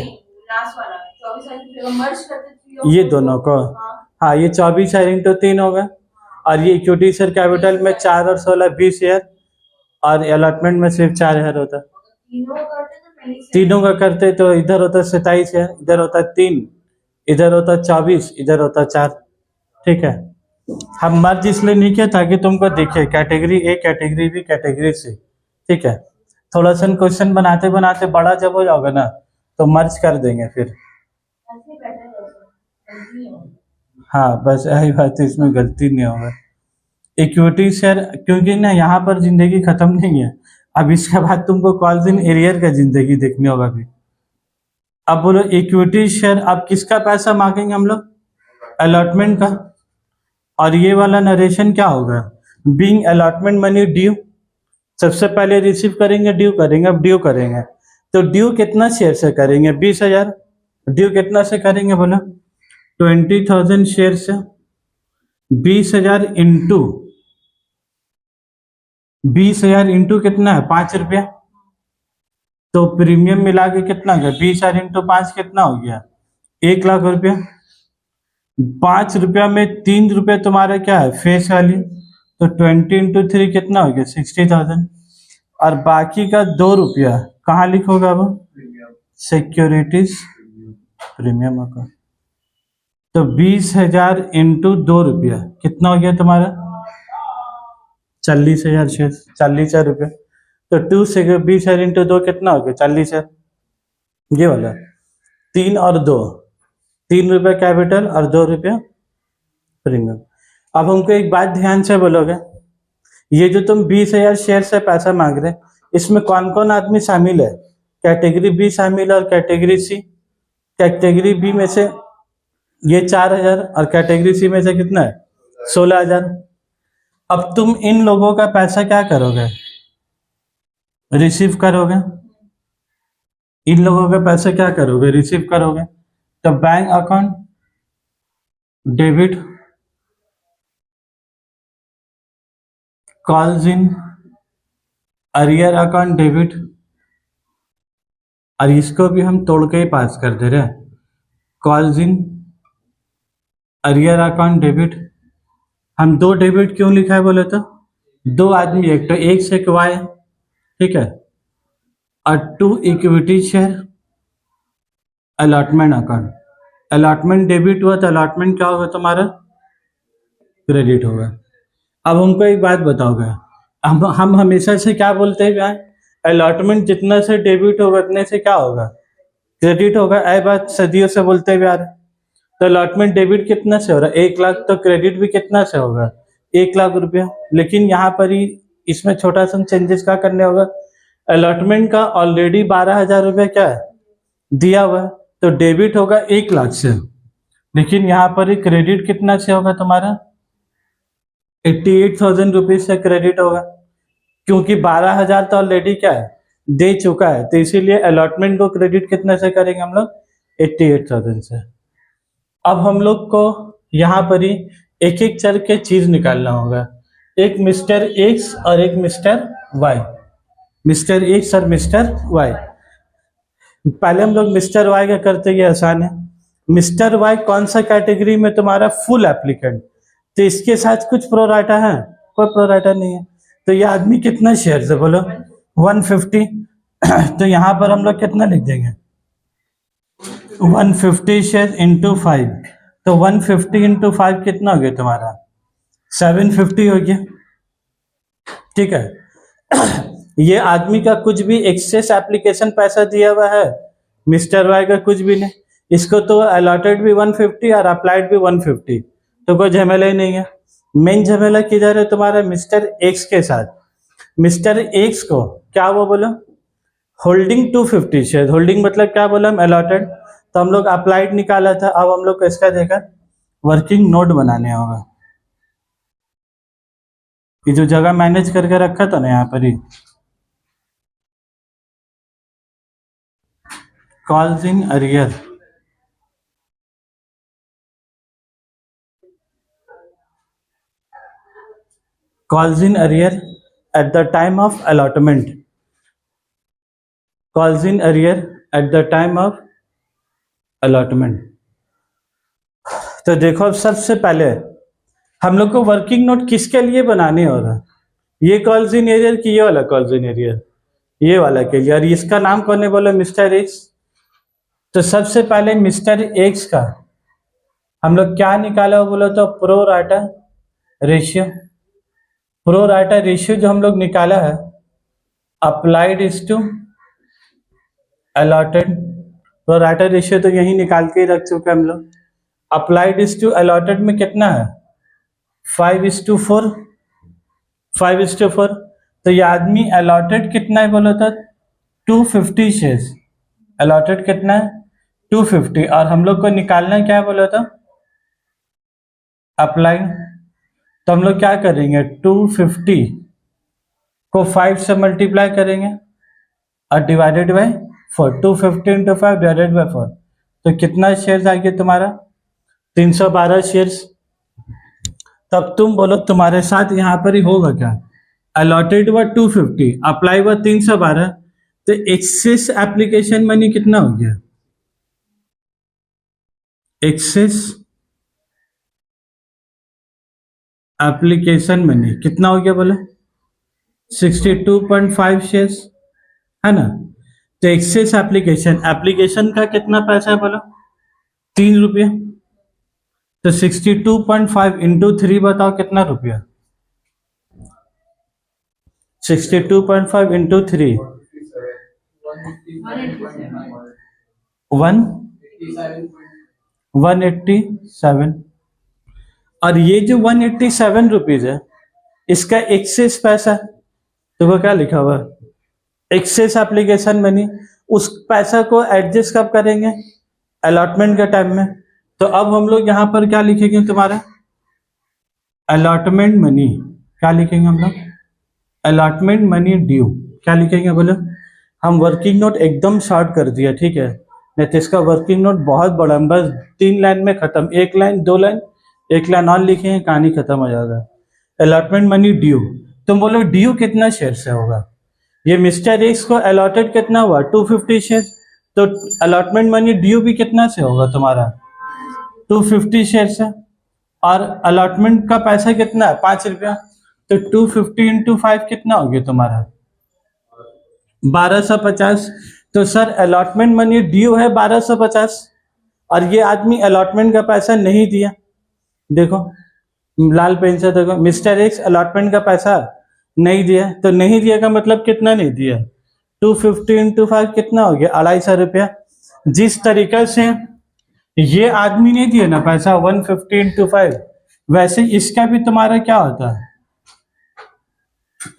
ये दोनों को, हाँ ये 24,000 इंटू 3 होगा, और ये इक्विटी शेयर कैपिटल में 4 और 16 20,000, और अलॉटमेंट में सिर्फ 4,000 होता। तीनों का करते तो इधर होता 27,000, इधर होता 3, इधर होता 24, इधर होता 4। ठीक है, हम मर्ज इसलिए नहीं किया ताकि तुमको दिखे category A category B category C. ठीक है, थोड़ा सा क्वेश्चन बनाते बनाते बड़ा जब हो जाओगे ना तो मर्ज कर देंगे फिर। हाँ बस यही बात है, इसमें गलती नहीं होगा। इक्विटी शेयर, क्योंकि ना यहाँ पर जिंदगी खत्म नहीं है, अब इसके बाद तुमको कॉल इन एरियर का जिंदगी देखनी होगा भी। अब बोलो इक्विटी शेयर, अब किसका पैसा मांगेंगे हम लोग अलॉटमेंट का, और ये वाला नरेशन क्या होगा बीइंग अलॉटमेंट मनी ड्यू। सबसे पहले रिसीव करेंगे ड्यू करेंगे, अब ड्यू करेंगे तो ड्यू कितना शेयर से करेंगे 20,000। ड्यू कितना से करेंगे बोलो 20,000 शेयर से 20,000 इंटू 20,000 इंटू कितना है 5 रुपया, तो प्रीमियम मिला के कितना गया 20,000 इंटू 5 कितना हो गया 1 लाख रुपया। ₹5 में ₹3 तुम्हारा क्या है फेस वैल्यू, तो 20 × 3 कितना हो गया 60,000, और बाकी का ₹2 कहाँ लिखोगे अब, सिक्योरिटीज प्रीमियम अकाउंट। तो 20,000 × ₹2 कितना हो गया तुम्हारा 40,000 शेयर, 40,000 रुपये। तो 20,000 × 2 कितना हो गया 40,000, ये वाला 3 और 2, ₹3 कैपिटल और ₹2 प्रीमियम। अब हमको एक बात ध्यान से बोलोगे, ये जो तुम 20,000 शेयर से पैसा मांग रहे इसमें कौन कौन आदमी शामिल है, कैटेगरी बी शामिल है और कैटेगरी सी। कैटेगरी बी में से ये 4,000 और कैटेगरी सी में से कितना है 16,000। अब तुम इन लोगों का पैसा क्या करोगे, रिसीव करोगे, इन लोगों का पैसा क्या करोगे रिसीव करोगे। तो bank account debit, calls in arrear account debit, और इसको भी हम तोड़ के ही पास कर दे रहे हैं, calls in arrear account debit. हम 2 डेबिट क्यों लिखा है बोले तो 2 आदमी, एक तो एक्स एक वाई, ठीक है, और 2 equity share allotment account. Allotment debit हुआ तो अलॉटमेंट क्या होगा तुम्हारा क्रेडिट होगा। अब हमको एक बात बताओगे, हम हमेशा से क्या बोलते हैं भाई, अलॉटमेंट जितना से डेबिट होगा उतने से क्या होगा क्रेडिट होगा, ऐ बात सदियों से बोलते हुए आ रहे। तो अलॉटमेंट डेबिट कितना से हो रहा है 1 लाख, तो क्रेडिट भी कितना से होगा 1,00,000 रुपया। लेकिन यहाँ पर ही इसमें छोटा सा चेंजेस क्या करने होगा, अलॉटमेंट का ऑलरेडी 12,000 रुपया क्या है दिया हुआ है, तो डेबिट होगा 1 लाख से, लेकिन यहाँ पर ही क्रेडिट कितना से होगा तुम्हारा 88,000 रुपीज से क्रेडिट होगा, क्योंकि 12,000 तो ऑलरेडी क्या है दे चुका है, तो इसीलिए अलॉटमेंट को क्रेडिट कितने से करेंगे हम लोग 88,000 से। अब हम लोग को यहाँ पर ही एक एक चर के चीज निकालना होगा, एक मिस्टर एक्स और एक मिस्टर वाई, मिस्टर एक्स और मिस्टर वाई। पहले हम लोग मिस्टर वाई का करते, ये आसान है। मिस्टर वाई कौन सा कैटेगरी में तुम्हारा फुल एप्लीकेंट, तो इसके साथ कुछ प्रोराटा है, कोई प्रोराटा नहीं है, तो ये आदमी कितना शेयर है बोलो 150। तो यहाँ पर हम लोग कितना लिख देंगे 150 शेयर इंटू 5, तो 150 इंटू 5 कितना हो गया तुम्हारा 750 हो गया, ठीक है। ये आदमी का कुछ भी एक्सेस एप्लीकेशन पैसा दिया हुआ है, मिस्टर वाई का कुछ भी नहीं, इसको तो अलॉटेड भी 150 और अप्लाइड भी 150, तो कोई झमेला ही नहीं है। मेन झमेला किधर है तुम्हारा मिस्टर एक्स के साथ। मिस्टर एक्स को क्या वो बोला होल्डिंग 250 शेयर, होल्डिंग मतलब क्या बोला हम अलॉटेड, तो हम लोग अप्लाइड निकाला था, अब हम लोग को इसका देखा वर्किंग नोट बनाने होगा। ये जो जगह मैनेज करके रखा था ना यहाँ पर he calls in arrear, calls in arrear at the time of allotment, calls in arrear at the time of allotment। तो देखो अब सबसे पहले हम लोग को वर्किंग नोट किसके लिए बनाने हो रहा, ये कॉल्स इन एरियर की, ये वाला कॉल्स इन एरियर, ये वाला के लिए, और इसका नाम कौन है बोलो मिस्टर एक्स। तो सबसे पहले मिस्टर एक्स का हम लोग क्या निकाला हो बोलो तो pro rata ratio, pro rata ratio जो हम लोग निकाला है applied is to allotted, pro rata ratio तो यही निकाल के ही रख चुके हम लोग। अप्लाइड इज टू अलॉटेड में कितना है 5:4, 5:4। तो ये आदमी अलॉटेड कितना है बोलो तो 250 शेयर्स, अलॉटेड कितना है 250, और हम लोग को निकालना क्या है बोलो तो अप्लाइड। तो हम लोग क्या करेंगे 250 को 5 से मल्टीप्लाई करेंगे और डिवाइडेड बाय 4, 250 × 5 डिवाइडेड बाय 4, तो कितना शेयर्स आ गया तुम्हारा 312 शेयर्स। तब तुम बोलो तुम्हारे साथ यहाँ पर ही होगा क्या, अलॉटेड हुआ 250, अप्लाई हुआ 312, तो एक्सेस एप्लीकेशन मनी कितना हो गया, एक्सेस एप्लीकेशन मनी कितना हो गया बोले 62.5 शेयर्स है ना। तो एक्सेस एप्लीकेशन एप्लीकेशन का कितना पैसा है बोलो 3 रुपये। तो 62.5 इंटू 3 बताओ कितना रुपया 62.5 इंटू 3 187। और ये जो 187 रुपीज है इसका एक्सेस पैसा तो वो क्या लिखा हुआ एक्सेस एप्लीकेशन मनी। उस पैसा को एडजस्ट कब करेंगे अलॉटमेंट के टाइम में। तो अब हम लोग यहां पर क्या लिखेंगे तुम्हारा अलॉटमेंट मनी क्या लिखेंगे हम लोग अलॉटमेंट मनी ड्यू क्या लिखेंगे बोलो। हम वर्किंग नोट एकदम शॉर्ट कर दिया ठीक है नहीं तो इसका वर्किंग नोट बहुत बड़ा बस 3 लाइन में खत्म 1 लाइन 2 लाइन 1 लाइन और लिखेंगे कहानी खत्म हो जाएगा। अलॉटमेंट मनी ड्यू तुम बोलो ड्यू कितना शेयर से होगा ये मिस्टर एक्स को अलॉटेड कितना हुआ 250 शेयर। तो अलॉटमेंट मनी ड्यू भी कितना से होगा तुम्हारा 250 शेयर से। और अलॉटमेंट का पैसा कितना है 5 रुपया। तो 250 इंटू 5 कितना हो गया तुम्हारा 1250। तो सर अलॉटमेंट मनी ड्यू है 1250 और ये आदमी अलॉटमेंट का पैसा नहीं दिया। देखो लाल पेन से देखो मिस्टर एक्स अलॉटमेंट का पैसा नहीं दिया। तो नहीं दिया का मतलब कितना नहीं दिया 250 इंटू 5 कितना हो गया 250 रुपया। जिस तरीके से ये आदमी नहीं दिया ना पैसा 150 इंटू 5 वैसे इसका भी तुम्हारा क्या होता है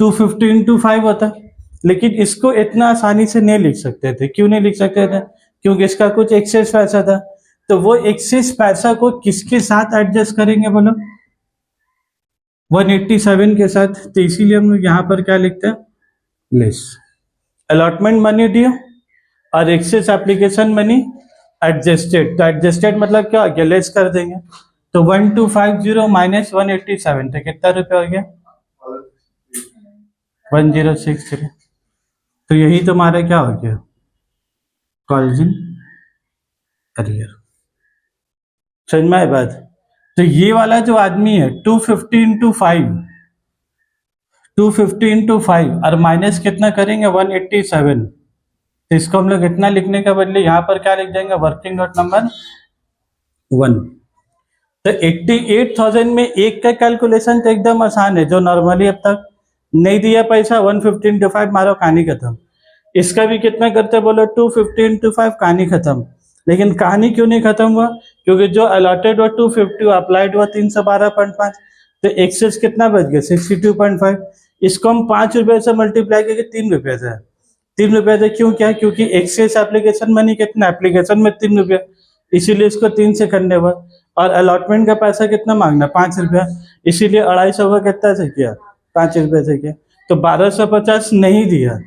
250 इंटू 5 होता है। लेकिन इसको इतना आसानी से नहीं लिख सकते थे क्यों नहीं लिख सकते थे क्योंकि इसका कुछ एक्सेस पैसा था। तो वो एक्सेस पैसा को किसके साथ एडजस्ट करेंगे बोलो 187 के साथ। तो इसीलिए हम लोग यहाँ पर क्या लिखते हैं लेस अलॉटमेंट मनी ड्यू और एक्सेस एप्लीकेशन मनी एडजस्टेड। तो एडजस्टेड मतलब क्या हो गया लेस कर देंगे। तो 1250 माइनस 187 तो कितना रुपया हो गया 1063। तो यही तुम्हारा क्या हो गया कॉलेजिंग करियर समझ में आए बात। तो ये वाला जो आदमी है 250 इंटू 5 250 इंटू 5 और माइनस कितना करेंगे 187। तो इसको हम लोग इतना लिखने के बदले यहाँ पर क्या लिख देंगे वर्किंग नोट नंबर 1। तो 88,000 में एक का कैलकुलेशन तो एकदम आसान है जो नॉर्मली अब तक नहीं दिया पैसा 150 इंटू 5 मारो कहानी खत्म। इसका भी कितना करते बोलो 250 इंटू 5 कहानी खत्म। लेकिन कहानी क्यों नहीं खत्म हुआ क्योंकि जो अलॉटेड हुआ 250 अप्लाइड हुआ 312.5। तो एक्सेस कितना बच गया 62.5। इसको हम 5 रुपए से मल्टीप्लाई करके 3 रुपए से 3 रुपए से क्यों क्या क्योंकि एक्सेस एप्लीकेशन मनी कितना एप्लीकेशन में 3 रुपया इसीलिए इसको 3 से करने हुआ। और अलॉटमेंट का पैसा कितना मांगना 5 रुपया इसीलिए 250 का कितना से किया 5 रुपए से किया। तो 1250 नहीं दिया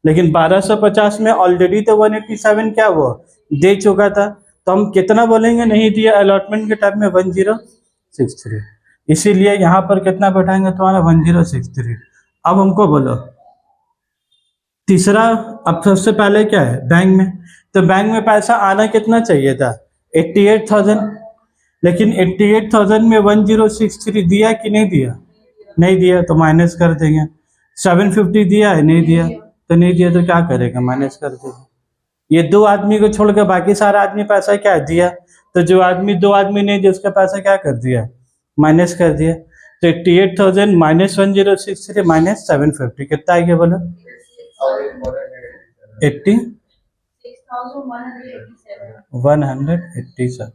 लेकिन 1250 में ऑलरेडी तो 187 क्या हुआ दे चुका था। तो हम कितना बोलेंगे नहीं दिया अलॉटमेंट के टाइम में 1063 इसीलिए यहाँ पर कितना बैठाएंगे तुम्हारा 1063। अब हमको बोलो तीसरा अब सबसे पहले क्या है बैंक में। तो बैंक में पैसा आना कितना चाहिए था 88,000 लेकिन 88,000 में 1063 दिया कि नहीं दिया नहीं दिया तो माइनस कर देंगे। 750 दिया है नहीं दिया तो नहीं दिया तो क्या करेगा माइनस कर देगा। ये 2 आदमी को छोड़ के बाकी सारा आदमी पैसा क्या दिया। तो जो आदमी 2 आदमी नहीं दिया उसका पैसा क्या कर दिया माइनस कर दिया। तो 88,000 माइनस 1063 माइनस 750 कितना आ गया बोलो 187।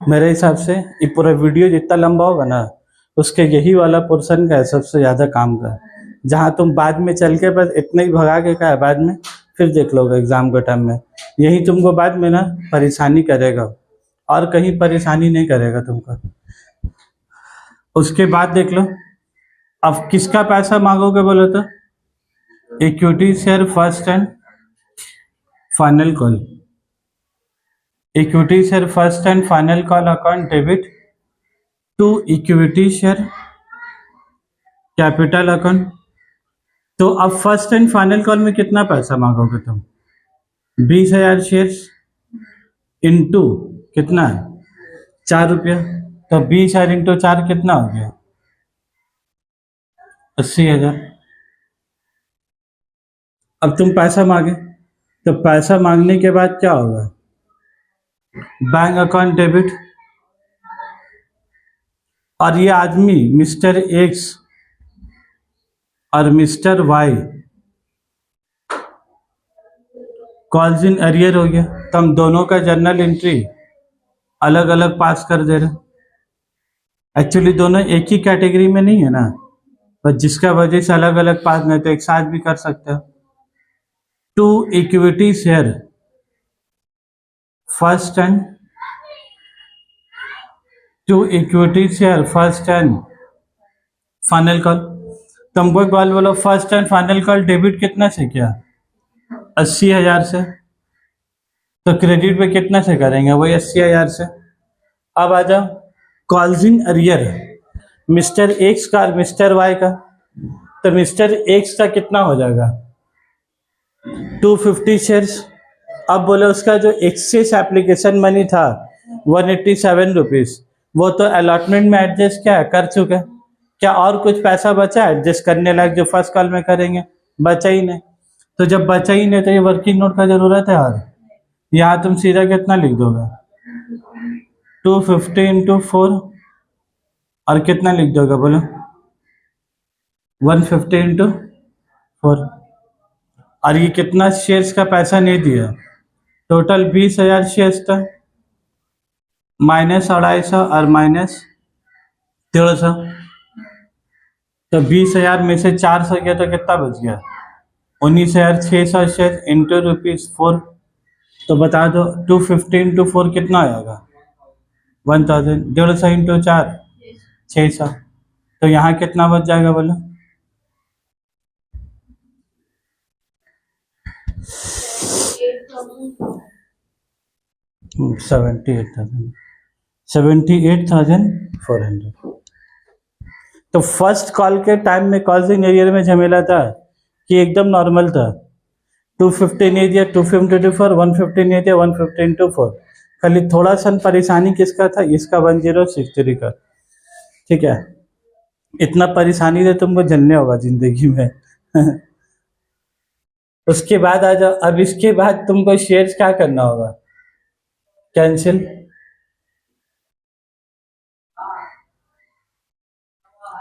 मेरे हिसाब से ये पूरा वीडियो जितना लंबा होगा ना उसके यही वाला पोर्शन का है सबसे ज़्यादा काम का। जहाँ तुम बाद में चल के बस इतना ही भगा के का है बाद में फिर देख लोगे एग्जाम के टाइम में यही तुमको बाद में ना परेशानी करेगा और कहीं परेशानी नहीं करेगा तुमको। उसके बाद देख लो अब किसका पैसा मांगोगे बोलो तो equity share first and final call. Equity share first and final call account debit to equity share capital account. तो अब फर्स्ट एंड फाइनल कॉल में कितना पैसा मांगोगे तुम 20,000 शेयर्स इंटू कितना है 4 रुपया, तो 20,000 इंटू 4 कितना हो गया 80,000। अब तुम पैसा मांगे, तो पैसा मांगने के बाद क्या होगा, बैंक अकाउंट डेबिट, और ये आदमी मिस्टर एक्स और mister Y calls in arrear हो गया, तो हम दोनों का जर्नल एंट्री अलग अलग पास कर दे रहे। एक्चुअली दोनों एक ही कैटेगरी में नहीं है ना, पर जिसका वजह से अलग अलग पास नहीं, तो एक साथ भी कर सकते हो। To equity share first and to equity share first and final call. तुमको एक बात बोलो, first and final call debit कितना से किया 80,000 से, तो क्रेडिट पे कितना से करेंगे वही 80,000 से। अब आ जाओ calls in arrear, mister x का और मिस्टर वाई का, तो मिस्टर एक्स का कितना हो जाएगा 250 शेयर्स। अब बोले उसका जो एक्सेस एप्लीकेशन मनी था 187 रुपीज, वो तो अलॉटमेंट में एडजस्ट क्या है कर चुके हैं, क्या और कुछ पैसा बचा एडजस्ट करने लायक जो फर्स्ट कॉल में करेंगे, बचा ही नहीं। तो जब बचा ही नहीं तो ये वर्किंग नोट का जरूरत है। और यहाँ तुम सीधा कितना लिख दोगे 250 इंटू 4, और कितना लिख दोगे बोलो 150 इंटू 4, और ये कितना शेयर्स का पैसा नहीं दिया, टोटल 20,000 शेयर्स था, -250 और -150, तो 20,000 में से 400 गया तो कितना बच गया 19,600 शेयर इंटू ₹4। तो बता दो 250 इंटू 4 कितना आएगा 1000, 150 इंटू 4 600, तो यहाँ कितना बच जाएगा बोलो 78,400। तो फर्स्ट कॉल के टाइम में कॉल्सिंग एरियर में झमेला था कि एकदम नॉर्मल था, 250 नहीं दिया 250 इंटू 4, 150 नहीं दिया 150 इंटू 4, खाली थोड़ा सा परेशानी किसका था, इसका 1063 का। ठीक है, इतना परेशानी से तुमको झेलने होगा जिंदगी में। उसके बाद आ जाओ, अब इसके बाद तुमको शेयर्स क्या करना होगा, cancel,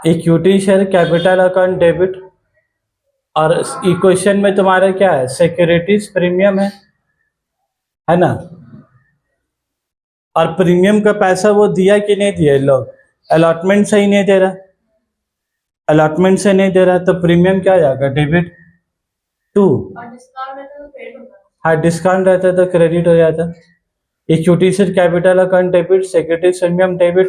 equity share capital account debit, और इक्वेशन में तुम्हारा क्या है सिक्योरिटीज प्रीमियम है ना, और प्रीमियम का पैसा वो दिया कि नहीं दिया, लोग अलॉटमेंट से ही नहीं दे रहा, अलॉटमेंट से नहीं दे रहा, तो प्रीमियम क्या जाएगा डेबिट 2, हाँ डिस्काउंट रहता तो क्रेडिट हो जाता। Equity share capital account debit, securities premium debit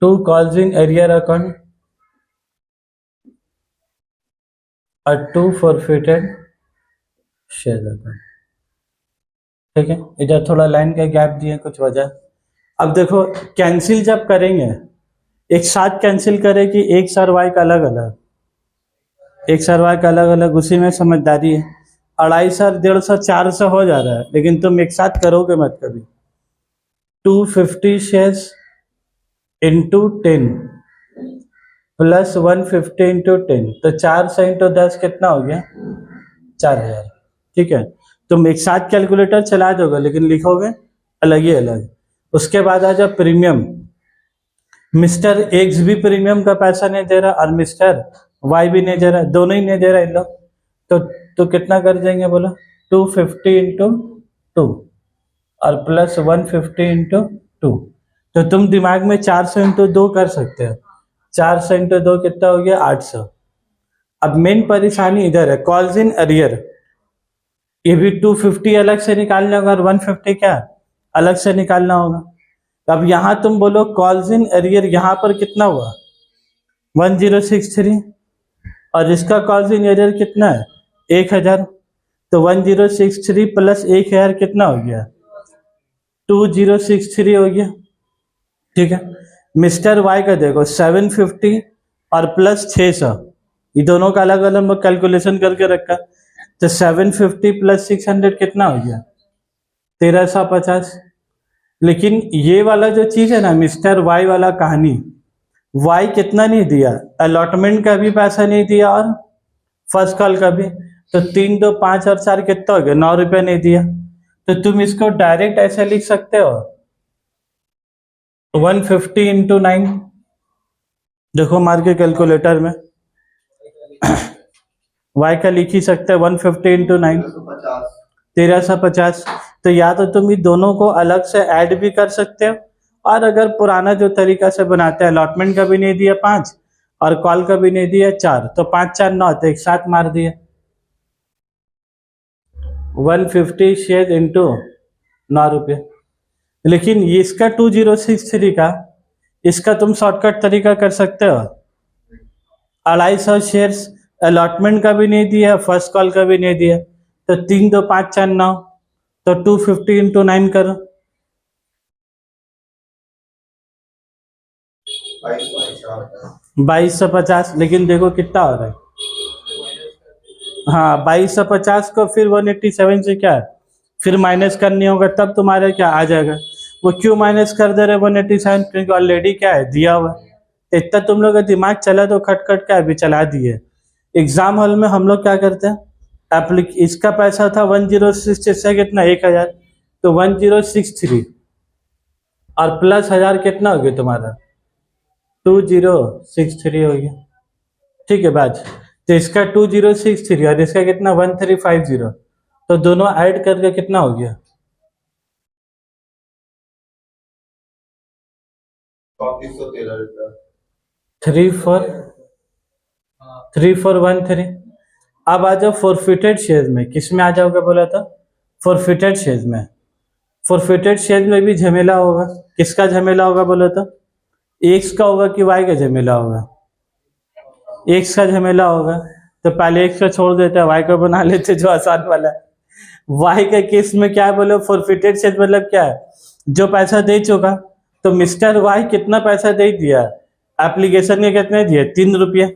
2, calls in arrear account और 2 फॉरफिटेड शेयर अकाउंट। ठीक है, इधर थोड़ा लाइन का गैप दिए कुछ वजह। अब देखो कैंसिल जब करेंगे एक साथ कैंसिल करें कि एक सर वाई का अलग अलग, एक सर वाई का अलग अलग, उसी में समझदारी है। 250, 150, 400 हो जा रहा है, लेकिन तुम एक साथ करोगे मत कभी। 250 शेयर्स इंटू 10 प्लस 150 इंटू 10, तो 400 इंटू 10 कितना हो गया 4,000। ठीक है, तुम एक साथ कैलकुलेटर चला दोगे लेकिन लिखोगे अलग ही अलग। उसके बाद आ जाओ प्रीमियम, मिस्टर एक्स भी प्रीमियम का पैसा नहीं दे रहा और मिस्टर वाई भी नहीं दे रहा, दोनों ही नहीं दे रहा इन लोग, तो कितना कर देंगे बोलो 250 इंटू 2 और प्लस 150 इंटू 2, तो तुम दिमाग में 400 इंटू 2 कर सकते हो, 400 इंटू 2 कितना हो गया 800। अब मेन परेशानी इधर है कॉल्स इन अरियर, ये भी 250 अलग से निकालना होगा और 150 क्या अलग से निकालना होगा। अब यहां तुम बोलो कॉल्स इन अरियर, यहां पर कितना हुआ 1063, और इसका कॉल्स इन अरियर कितना है 1000, तो 1063 प्लस 1000 कितना हो गया 2063 हो गया। ठीक है, मिस्टर वाई का देखो 750 और प्लस 600, ये दोनों का अलग अलग कैलकुलेशन करके रखा। तो 750 प्लस 600 कितना हो गया? 1350। लेकिन ये वाला जो चीज है ना मिस्टर वाई वाला कहानी, वाई कितना नहीं दिया, अलॉटमेंट का भी पैसा नहीं दिया और फर्स्ट कॉल का भी। तो 3 2 5 और 4 कितना हो गया? 9 रुपया नहीं दिया। तो तुम इसको डायरेक्ट ऐसे लिख सकते हो 150 इंटू 9। देखो मार के कैलकुलेटर में वाई का लिख ही सकते हैं 150 इंटू 9 1350। तो या तो तुम ये दोनों को अलग से ऐड भी कर सकते हो, और अगर पुराना जो तरीका से बनाते हैं अलॉटमेंट का भी नहीं दिया 5 और कॉल का भी नहीं दिया 4, तो 5 4 9 तो एक साथ मार दिया 150 शेयर इंटू 9 रुपये। लेकिन ये इसका 2063 का, इसका तुम शॉर्टकट तरीका कर सकते हो 250 शेयर्स, अलॉटमेंट का भी नहीं दिया फर्स्ट कॉल का भी नहीं दिया, तो 3 2 5 4 9, तो 250 इंटू 9 करो 2250। लेकिन देखो कितना हो रहा है, हाँ 2250 को फिर 187 से क्या है फिर माइनस करनी होगा, तब तुम्हारे क्या आ जाएगा। वो क्यों माइनस कर दे रहे 187? क्योंकि ऑलरेडी क्या है दिया हुआ। इतना तुम लोग का दिमाग चला तो खटखट क्या अभी चला दिए। एग्जाम हॉल में हम लोग क्या करते हैं, इसका पैसा था 1066 से कितना 1000, तो 1063 और प्लस 1000 कितना हो गया तुम्हारा 2063 हो गया। ठीक है बात। तो इसका 2063 और इसका कितना 1350, तो दोनों ऐड करके कितना हो गया 3413। अब आ जाओ फॉरफिटेड शेयर में, किस में आ जाओगे बोला था फॉरफिटेड शेयर में। फॉरफिटेड शेयर में भी झमेला होगा, किसका झमेला होगा बोला था एक्स का होगा कि वाई का झमेला होगा? एक्स का झमेला होगा। तो पहले एक्स को छोड़ देते हैं, वाई को बना लेते जो आसान वाला है। वाई के केस में क्या बोलो फॉरफिटेड शेयर मतलब क्या है, जो पैसा दे चुका। तो मिस्टर वाई कितना पैसा दे दिया एप्लीकेशन के, कितने दिए 3 रुपये।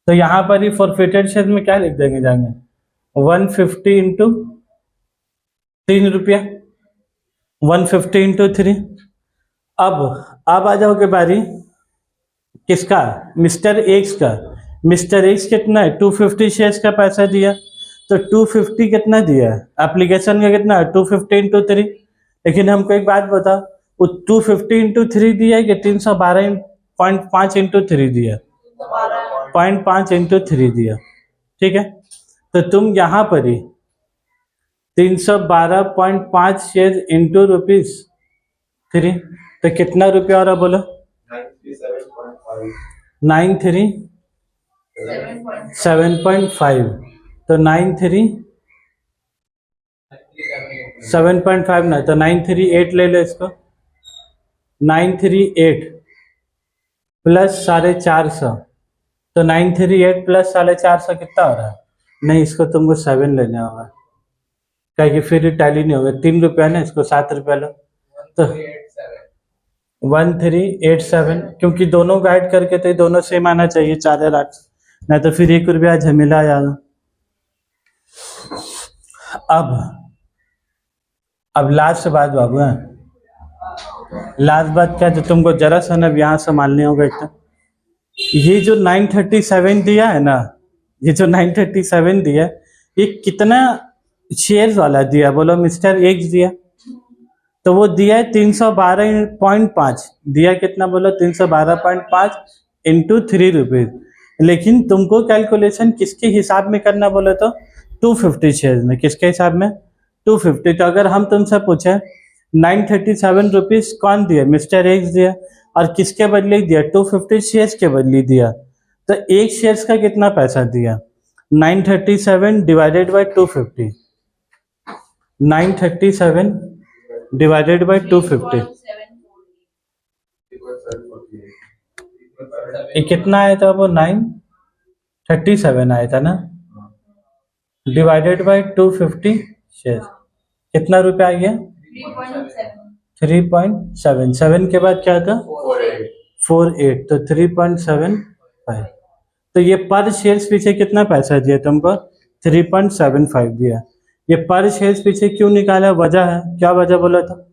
तो यहाँ पर ही फॉरफिटेड शेयर में क्या लिख देंगे जाएंगे 150 इंटू 3 रुपया 150 इंटू 3। अब आ जाओगे बारी किसका मिस्टर एक्स का। मिस्टर एक्स कितना है 250 शेयर्स का पैसा दिया, तो 250 कितना दिया एप्लीकेशन का कितना है 250 इंटू 3। लेकिन हमको एक बात बताओ वो 250 इंटू 3 दिया है कि 312.5 इंटू 3 दिया 0.5 इंटू 3 दिया। ठीक है, तो तुम यहाँ पर ही 312.5 शेयर इंटू ₹3, तो कितना रुपया हो रहा बोलो 937.5। तो 7.5 ना, तो 938 ले लो इसको 938 प्लस 450, तो 938 प्लस 450 कितना हो रहा है? नहीं इसको तुमको 7 लेना होगा, क्या कि फिर टैली नहीं होगा। 3 रुपया ना, इसको 7 रुपया लो तो 1387, क्योंकि दोनों को ऐड करके तो दोनों सेम आना चाहिए 4,00,000, नहीं तो फिर 1 रुपया झमेला आ जाएगा। अब लास्ट बात बाबू है, लास्ट बात क्या जो तुमको जरा सा ना यहाँ संभालने होगा। एक ये जो 937 दिया है ना, ये जो 937 दिया ये कितना शेयर्स वाला दिया बोलो मिस्टर एक्स दिया, तो वो दिया है 312.5 दिया, कितना बोलो 312.5 इंटू 3 रुपीज। लेकिन तुमको कैलकुलेशन किसके हिसाब में करना बोले तो 250 शेयर्स में, किसके हिसाब में 250। तो अगर हम तुमसे पूछे 937 रुपीज कौन दिया मिस्टर एक्स दिया, और किसके बदले दिया 250 शेयर्स के बदले दिया, तो एक शेयर्स का कितना पैसा दिया 937 डिवाइडेड बाय 250, 937 डिवाइडेड बाय 250 ये कितना आया था वो 937 आया था ना, डिवाइडेड बाय 250 शेयर कितना रुपया आ गया 3.7 के बाद क्या था 48, तो 3.75। तो ये पर शेयर पीछे कितना पैसा दिया तुमको, 3.75 दिया। ये पर शेयर पीछे क्यों निकाला, वजह है, क्या वजह बोला था।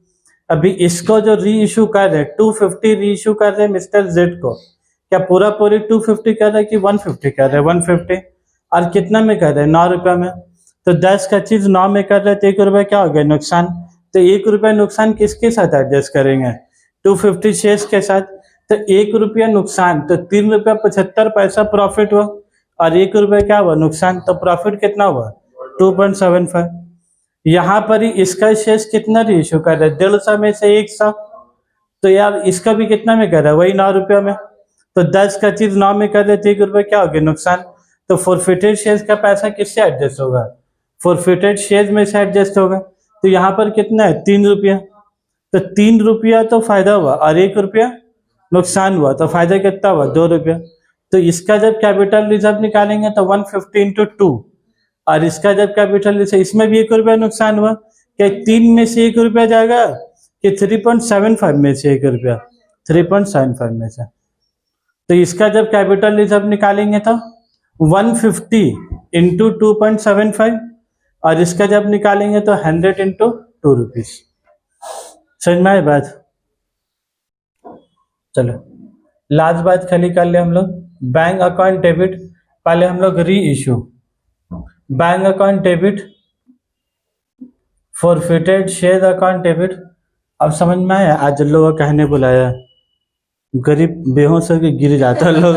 अभी इसको जो री इशू कर रहे 250 री इशू कर रहे मिस्टर जेड को, क्या पूरा पूरी 250 कर रहे कि 150 कर रहे, 150, और कितना में कर रहे, 9 रुपये में। तो 10 का चीज 9 में कर रहे तो 1 रुपया क्या हो गया नुकसान। तो 1 रुपया नुकसान किसके साथ एडजस्ट करेंगे, 250 शेयर्स के साथ। तो 1 रुपया नुकसान, तो 3 रुपया 75 पैसा प्रॉफिट हुआ, और 1 रुपया क्या हुआ नुकसान, तो प्रॉफिट कितना हुआ 2.75। यहाँ पर ही इसका शेष कितना रीइश्यू कर रहा है, 150 में से 100, तो यार इसका भी कितना में कर रहा है, वही 9 रुपया में। तो 10 का चीज 9 में कर रहे थे, 1 रुपया क्या हो गया नुकसान। तो फॉरफिटेड शेयर्स का पैसा किससे एडजस्ट होगा, फॉरफिटेड शेयर्स में से एडजस्ट होगा। तो यहाँ पर कितना है 3 रुपया, तो 3 रुपया तो फायदा हुआ और 1 रुपया नुकसान हुआ, तो फायदा कितना हुआ 2 रुपया। तो इसका जब कैपिटल रिजर्व निकालेंगे तो 150 इंटू 2, और इसका जब कैपिटल रिजर्व, इसमें भी 1 रुपया नुकसान हुआ, क्या 3 में से 1 रुपया जाएगा कि 3.75 में से 1 रुपया, 3.75 में से। तो इसका जब कैपिटल रिजर्व निकालेंगे तो 150 इंटू 2.75, और इसका जब निकालेंगे तो 100 इंटू 2 रुपीज। समझ में आए बात। चलो लास्ट बात खाली कर ले हम लोग, बैंक अकाउंट डेबिट। पहले हम लोग री issue, bank account debit, forfeited share account debit. अब समझ में आया, आज लोग कहने बुलाया, गरीब बेहोश होकर गिर जाता है लोग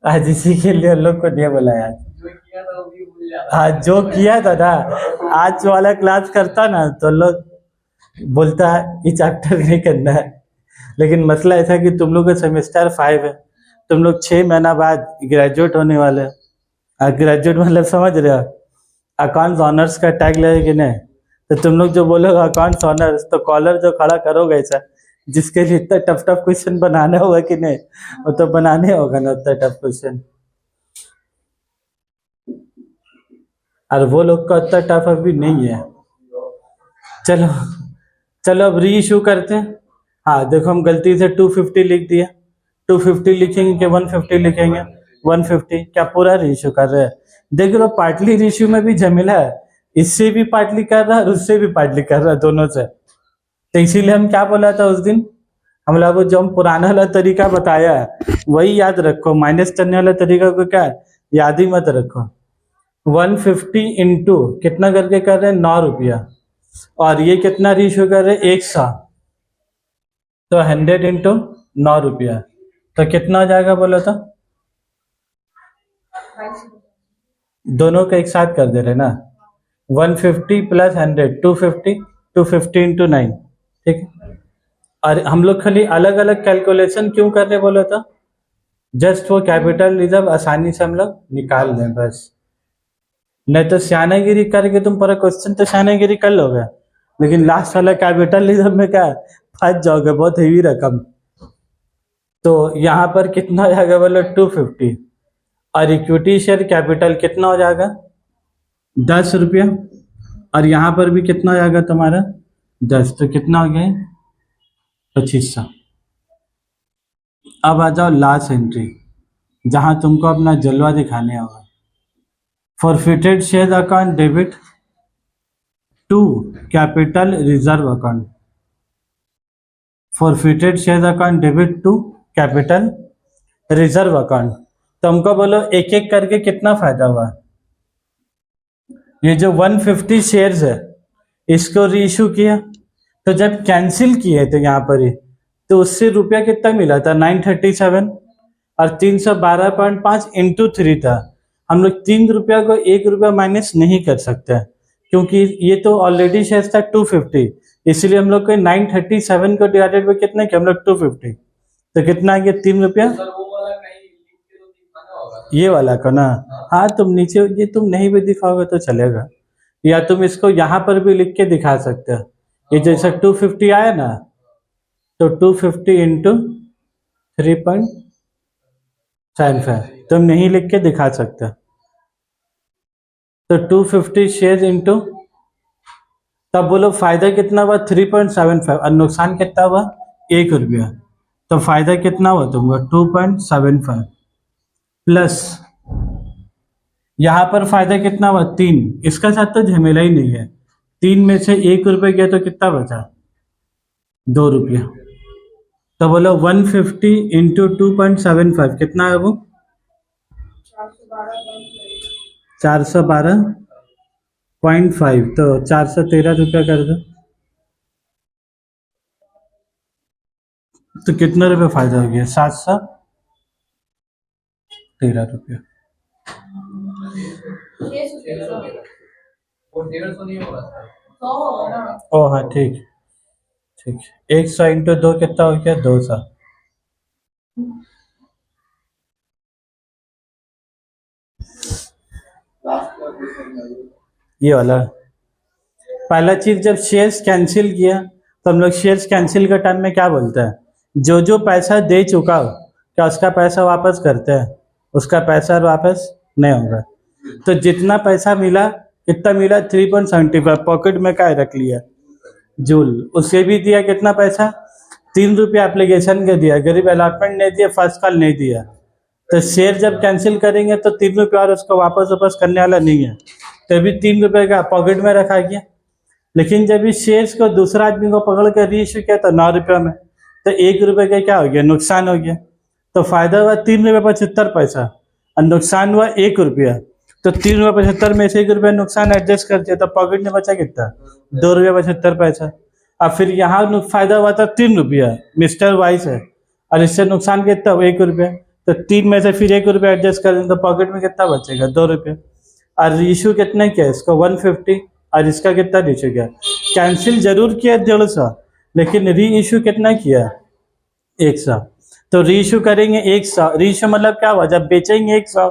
आज इसी के लिए लोग को नहीं बुलाया। आज जो किया था ना, आज वाला क्लास करता ना तो लोग बोलता है ये चैप्टर नहीं करना है। लेकिन मसला ऐसा कि तुम लोग का सेमेस्टर 5 है, तुम लोग 6 महीना बाद ग्रेजुएट होने वाले हैं। और ग्रेजुएट मतलब समझ रहे हो, अकाउंट्स ऑनर्स का टैग लगे कि नहीं। तो तुम लोग जो बोलोगे अकाउंट्स ऑनर्स, तो कॉलर जो खड़ा करोगे ऐसा, जिसके लिए इतना टफ टफ क्वेश्चन बनाना होगा कि नहीं, वो तो बनाने होगा ना उतना टफ क्वेश्चन। और वो लोग का उतना टफ अभी नहीं है। चलो चलो अब री इशू करते हैं। हाँ देखो, हम गलती से 250 लिख दिया, 250 लिखेंगे कि 150 लिखेंगे, 150। क्या पूरा री इशू कर रहे हैं। देख लो पार्टली री इशू में भी झमेला है, इससे भी पार्टली कर रहा है और उससे भी पार्टली कर रहा है, दोनों से। तो इसीलिए हम क्या बोला था उस दिन, हम लोग जो हम पुराना वाला तरीका बताया है वही याद रखो, माइनस करने वाला तरीका को क्या याद ही मत रखो। 150 इंटू कितना करके कर रहे हैं 9 रुपया, और ये कितना रीइश्यू कर रहे हैं 100, तो 100 इंटू 9 रुपया, तो कितना हो जाएगा बोलो तो। दोनों का एक साथ कर दे रहे ना, 150 प्लस 100 250, 250 इंटू 9, ठीक है। और हम लोग खाली अलग अलग कैलकुलेशन क्यों कर रहे बोलो तो, जस्ट वो कैपिटल रिजर्व आसानी से हम लोग निकाल लें बस। नहीं तो सियानागिरी करके तुम पूरा क्वेश्चन तो सियानागिरी कर लोगे, लेकिन लास्ट वाला कैपिटल रिजर्व में क्या फंस जाओगे, बहुत हेवी रकम। तो यहाँ पर कितना हो जाएगा बोलो 250, और इक्विटी शेयर कैपिटल कितना हो जाएगा 10 रुपया, और यहाँ पर भी कितना हो जाएगा तुम्हारा 10, तो कितना हो गया 2500। अब आ जाओ लास्ट एंट्री, जहां तुमको अपना जलवा दिखाने होगा। Forfeited share account debit to capital reserve account, forfeited share account debit to capital reserve account. तो हमको बोलो एक एक करके कितना फायदा हुआ। ये जो 150 शेयर्स है इसको रीइश्यू किया, तो जब कैंसिल किए तो यहाँ पर ही, तो उससे रुपया कितना मिला था 937, और 312.5 इंटू 3 था। हम लोग 3 रुपया को 1 रुपया माइनस नहीं कर सकते, क्योंकि ये तो ऑलरेडी शेयर था 250, इसलिए हम लोग को 937 को डिवाइडेड बाई कितना किया हम लोग 250, तो कितना आ गया 3 रुपया। ये वाला का ना, हाँ तुम नीचे ये तुम नहीं भी दिखाओगे तो चलेगा, या तुम इसको यहाँ पर भी लिख के दिखा सकते हो। ये जैसा 250 आया ना, तो 250 इंटू 3.75 तुम नहीं लिख के दिखा सकते। तो 250 शेयर इंटू, तब बोलो फायदा कितना हुआ 3.75, और नुकसान कितना हुआ 1 रुपया, तो फायदा कितना हुआ तुमको 2.75। प्लस यहाँ पर फायदा कितना हुआ 3, इसका साथ तो झमेला ही नहीं है। 3 में से 1 रुपये गया तो कितना बचा 2 रुपया। तो बोलो 150 इंटू 2.75 कितना है वो 412.5, तो 413 रुपया कर दो। तो कितना रुपये फायदा हो गया 713 रुपया। ओ हाँ ठीक ठीक, 100 इंटू 2 कितना हो गया 200। ये वाला पहला चीज, जब शेयर्स कैंसिल किया तो हम लोग शेयर्स कैंसिल के टाइम में क्या बोलते हैं, जो जो पैसा दे चुका हो क्या उसका पैसा वापस करते हैं, उसका पैसा वापस नहीं होगा। तो जितना पैसा मिला कितना मिला 3.75, पॉकेट में क्या रख लिया जूल, उसे भी दिया कितना पैसा 3 रुपया एप्लीकेशन के दिया, गरीब अलॉटमेंट नहीं दिया, फर्स्ट कॉल नहीं दिया। तो शेयर जब कैंसिल करेंगे तो 3 रुपया और उसको वापस करने वाला नहीं है, तभी 3 रुपये का पॉकेट में रखा गया। लेकिन जब इस शेयर्स को दूसरा आदमी को पकड़ कर री इशू किया तो 9 रुपये में, तो 1 रुपये का क्या हो गया नुकसान हो गया। तो फायदा हुआ 3 रुपये 75 पैसा और नुकसान हुआ 1 रुपया। तो 3 रुपये 75 में से 1 रुपया नुकसान एडजस्ट कर दिया तो पॉकेट में बचा कितना 2 रुपया 75 पैसा। अब फिर यहाँ फायदा हुआ था 3 रुपया, मिस्टर वाइस है, और इससे नुकसान कितना 1 रुपया। तो 3 में से फिर 1 रुपया एडजस्ट कर दें तो पॉकेट में कितना बचेगा 2 रुपये। और इशू कितने किया इसको 150, और इसका कितना इशू किया, कैंसिल जरूर किया 150, लेकिन री इशू कितना किया 100। तो री इशू करेंगे 100, री इशू मतलब क्या हुआ, जब बेचेंगे 100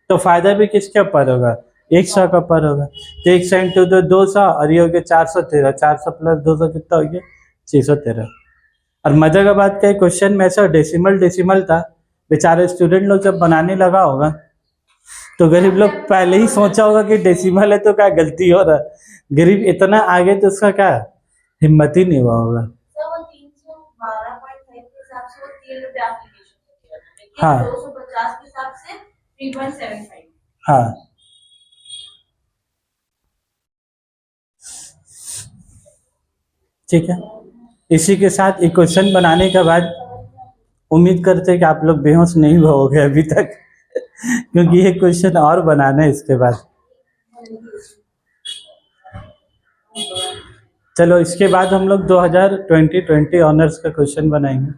तो फायदा भी किसके ऊपर होगा 100 का ऊपर होगा। तो 100 इंटू 200 और ये हो गया 413, 400 प्लस 200 कितना हो गया 613। और मजा का बात क्या है, क्वेश्चन में ऐसा डेसिमल था, बेचारे स्टूडेंट लोग जब बनाने लगा होगा तो गरीब लोग पहले ही सोचा होगा कि डेसिमल है तो क्या गलती हो रहा है, गरीब इतना आगे तो उसका क्या हिम्मत ही नहीं हुआ होगा। हाँ हाँ ठीक है। इसी के साथ इक्वेशन बनाने के बाद उम्मीद करते हैं कि आप लोग बेहोश नहीं होगे अभी तक क्योंकि ये क्वेश्चन और बनाना है इसके बाद। चलो इसके बाद हम लोग 2020 ऑनर्स का क्वेश्चन बनाएंगे।